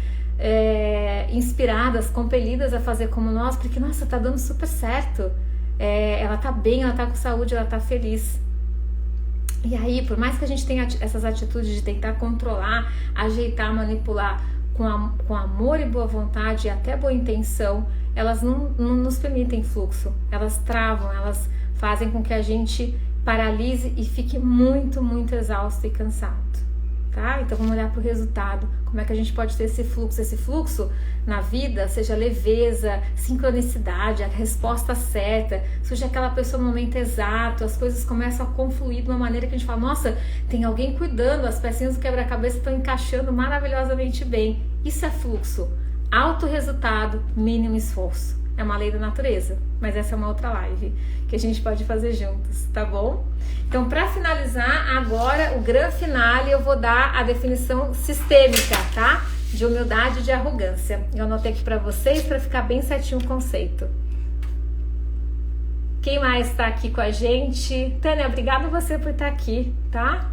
inspiradas, compelidas a fazer como nós, porque nossa, tá dando super certo, ela tá bem, ela tá com saúde, ela tá feliz. E aí, por mais que a gente tenha essas atitudes de tentar controlar, ajeitar, manipular com amor e boa vontade e até boa intenção, elas não nos permitem fluxo, elas travam, elas fazem com que a gente paralise e fique muito, muito exausto e cansado. Tá? Então vamos olhar para o resultado, como é que a gente pode ter esse fluxo na vida, seja leveza, sincronicidade, a resposta certa, seja aquela pessoa no momento exato, as coisas começam a confluir de uma maneira que a gente fala, nossa, tem alguém cuidando, as pecinhas do quebra-cabeça estão encaixando maravilhosamente bem. Isso é fluxo, alto resultado, mínimo esforço. É uma lei da natureza, mas essa é uma outra live que a gente pode fazer juntos, tá bom? Então, para finalizar, agora o grande finale, eu vou dar a definição sistêmica, tá? De humildade e de arrogância. Eu anotei aqui para vocês para ficar bem certinho o conceito. Quem mais está aqui com a gente? Tânia, obrigada você por estar aqui, tá?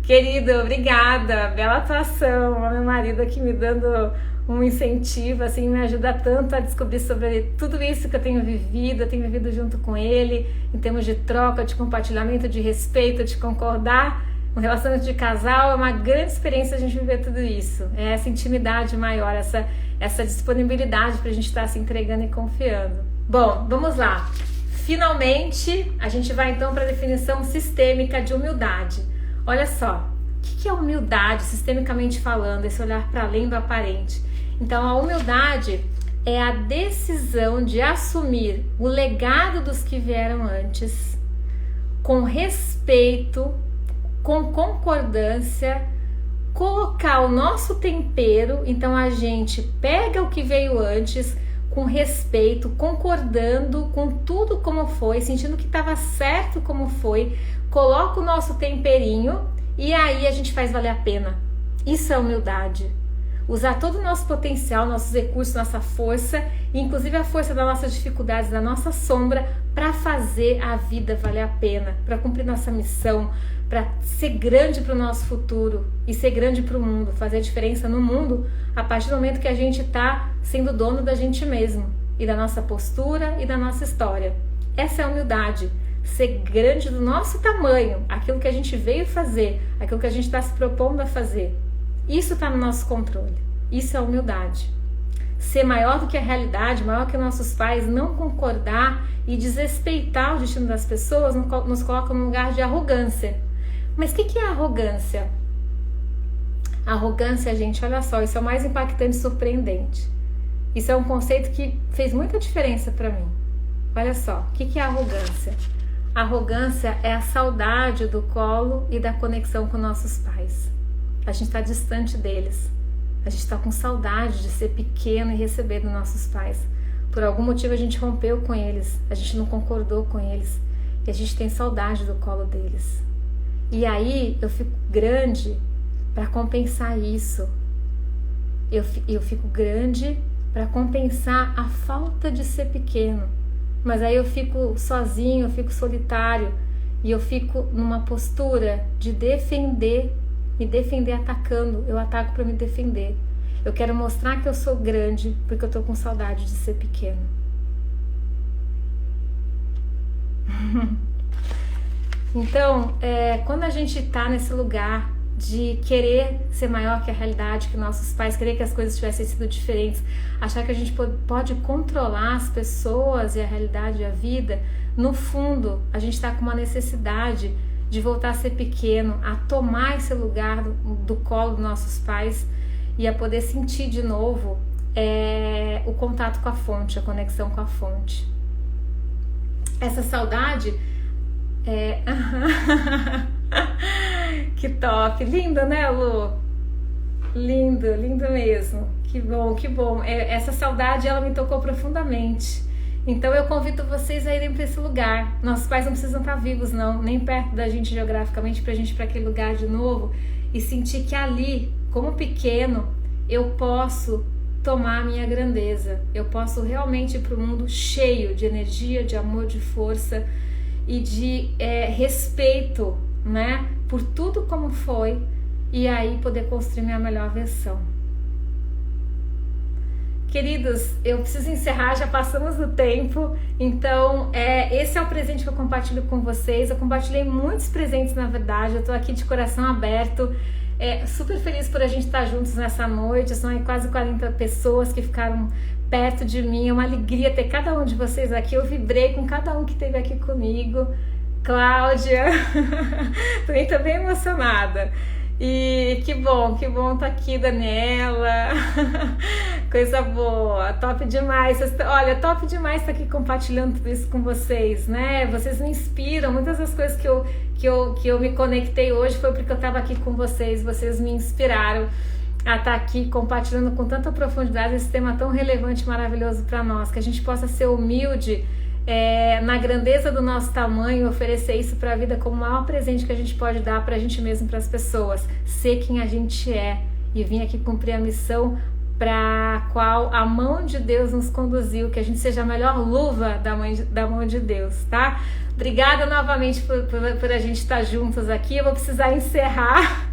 Querido, obrigada. Bela atuação. Meu marido aqui me dando um incentivo, assim, me ajuda tanto a descobrir sobre tudo isso que eu tenho vivido junto com ele, em termos de troca, de compartilhamento, de respeito, de concordar. Um relacionamento de casal é uma grande experiência a gente viver tudo isso. É essa intimidade maior, essa disponibilidade para a gente estar se entregando e confiando. Bom, vamos lá. Finalmente, a gente vai então para a definição sistêmica de humildade. Olha só, o que é humildade, sistemicamente falando, esse olhar para além do aparente? Então, a humildade é a decisão de assumir o legado dos que vieram antes, com respeito, com concordância, colocar o nosso tempero. Então, a gente pega o que veio antes, com respeito, concordando com tudo como foi, sentindo que estava certo como foi, coloca o nosso temperinho e aí a gente faz valer a pena. Isso é humildade. Usar todo o nosso potencial, nossos recursos, nossa força, inclusive a força das nossas dificuldades, da nossa sombra, para fazer a vida valer a pena, para cumprir nossa missão, para ser grande para o nosso futuro e ser grande para o mundo, fazer a diferença no mundo a partir do momento que a gente está sendo dono da gente mesmo e da nossa postura e da nossa história. Essa é a humildade. Ser grande do nosso tamanho, aquilo que a gente veio fazer, aquilo que a gente está se propondo a fazer. Isso está no nosso controle. Isso é humildade. Ser maior do que a realidade, maior que nossos pais, não concordar e desrespeitar o destino das pessoas nos coloca num lugar de arrogância. Mas o que é arrogância? Arrogância, gente, olha só, isso é o mais impactante e surpreendente. Isso é um conceito que fez muita diferença para mim. Olha só, o que é arrogância? Arrogância é a saudade do colo e da conexão com nossos pais. A gente está distante deles. A gente está com saudade de ser pequeno e receber dos nossos pais. Por algum motivo a gente rompeu com eles, a gente não concordou com eles. E a gente tem saudade do colo deles. E aí eu fico grande para compensar isso. Eu fico grande para compensar a falta de ser pequeno. Mas aí eu fico sozinho, eu fico solitário e eu fico numa postura de defender, me defender atacando. Eu ataco para me defender. Eu quero mostrar que eu sou grande porque eu tô com saudade de ser pequeno. Então, quando a gente tá nesse lugar de querer ser maior que a realidade, que nossos pais, querer que as coisas tivessem sido diferentes, achar que a gente pode controlar as pessoas e a realidade e a vida, no fundo, a gente está com uma necessidade de voltar a ser pequeno, a tomar esse lugar do colo dos nossos pais e a poder sentir de novo o contato com a fonte, a conexão com a fonte. Essa saudade que top, lindo, né, Lu? Lindo, lindo mesmo. Que bom, que bom. Essa saudade, ela me tocou profundamente. Então eu convido vocês a irem para esse lugar. Nossos pais não precisam estar vivos, não, nem perto da gente geograficamente, pra gente ir para aquele lugar de novo e sentir que ali, como pequeno, eu posso tomar a minha grandeza. Eu posso realmente ir para o mundo cheio de energia, de amor, de força e de respeito, né, por tudo como foi, e aí poder construir minha melhor versão. Queridos, eu preciso encerrar, já passamos do tempo, então esse é o presente que eu compartilho com vocês. Eu compartilhei muitos presentes, na verdade, eu tô aqui de coração aberto, super feliz por a gente estar juntos nessa noite. São aí quase 40 pessoas que ficaram perto de mim, é uma alegria ter cada um de vocês aqui. Eu vibrei com cada um que esteve aqui comigo. Cláudia, também tô bem emocionada. E que bom tá aqui, Daniela. Coisa boa, top demais. Olha, top demais estar aqui compartilhando tudo isso com vocês, né? Vocês me inspiram. Muitas das coisas que eu me conectei hoje foi porque eu estava aqui com vocês. Vocês me inspiraram a estar aqui compartilhando com tanta profundidade esse tema tão relevante e maravilhoso para nós. Que a gente possa ser humilde na grandeza do nosso tamanho, oferecer isso para a vida como o maior presente que a gente pode dar para a gente mesmo, para as pessoas, ser quem a gente é e vir aqui cumprir a missão para a qual a mão de Deus nos conduziu, que a gente seja a melhor luva da mão de Deus, tá? Obrigada novamente por a gente estar juntos aqui. Eu vou precisar encerrar.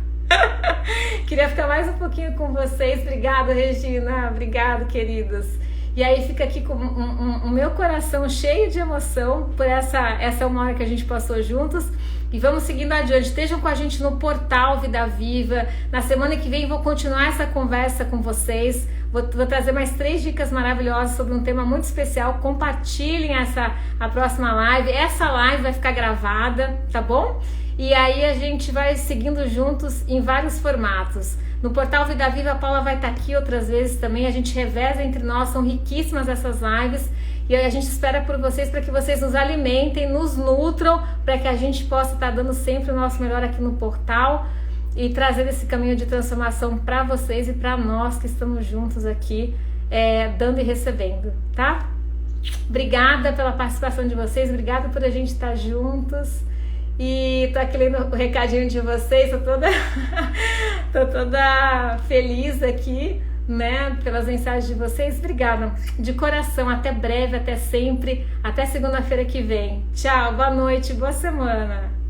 Queria ficar mais um pouquinho com vocês. Obrigada, Regina. Obrigado, queridos. E aí fica aqui com o meu coração cheio de emoção por essa uma hora que a gente passou juntos. E vamos seguindo adiante. Estejam com a gente no portal Vida Viva. Na semana que vem vou continuar essa conversa com vocês. Vou trazer mais 3 dicas maravilhosas sobre um tema muito especial. Compartilhem a próxima live. Essa live vai ficar gravada, tá bom? E aí a gente vai seguindo juntos em vários formatos. No portal Vida Viva, a Paula vai estar aqui outras vezes também. A gente reveza entre nós, são riquíssimas essas lives. E aí a gente espera por vocês para que vocês nos alimentem, nos nutram, para que a gente possa estar dando sempre o nosso melhor aqui no portal e trazer esse caminho de transformação para vocês e para nós que estamos juntos aqui, dando e recebendo, tá? Obrigada pela participação de vocês, obrigada por a gente estar juntos. E tô aqui lendo o recadinho de vocês, tô toda feliz aqui, né, pelas mensagens de vocês. Obrigada de coração, até breve, até sempre, até segunda-feira que vem. Tchau, boa noite, boa semana.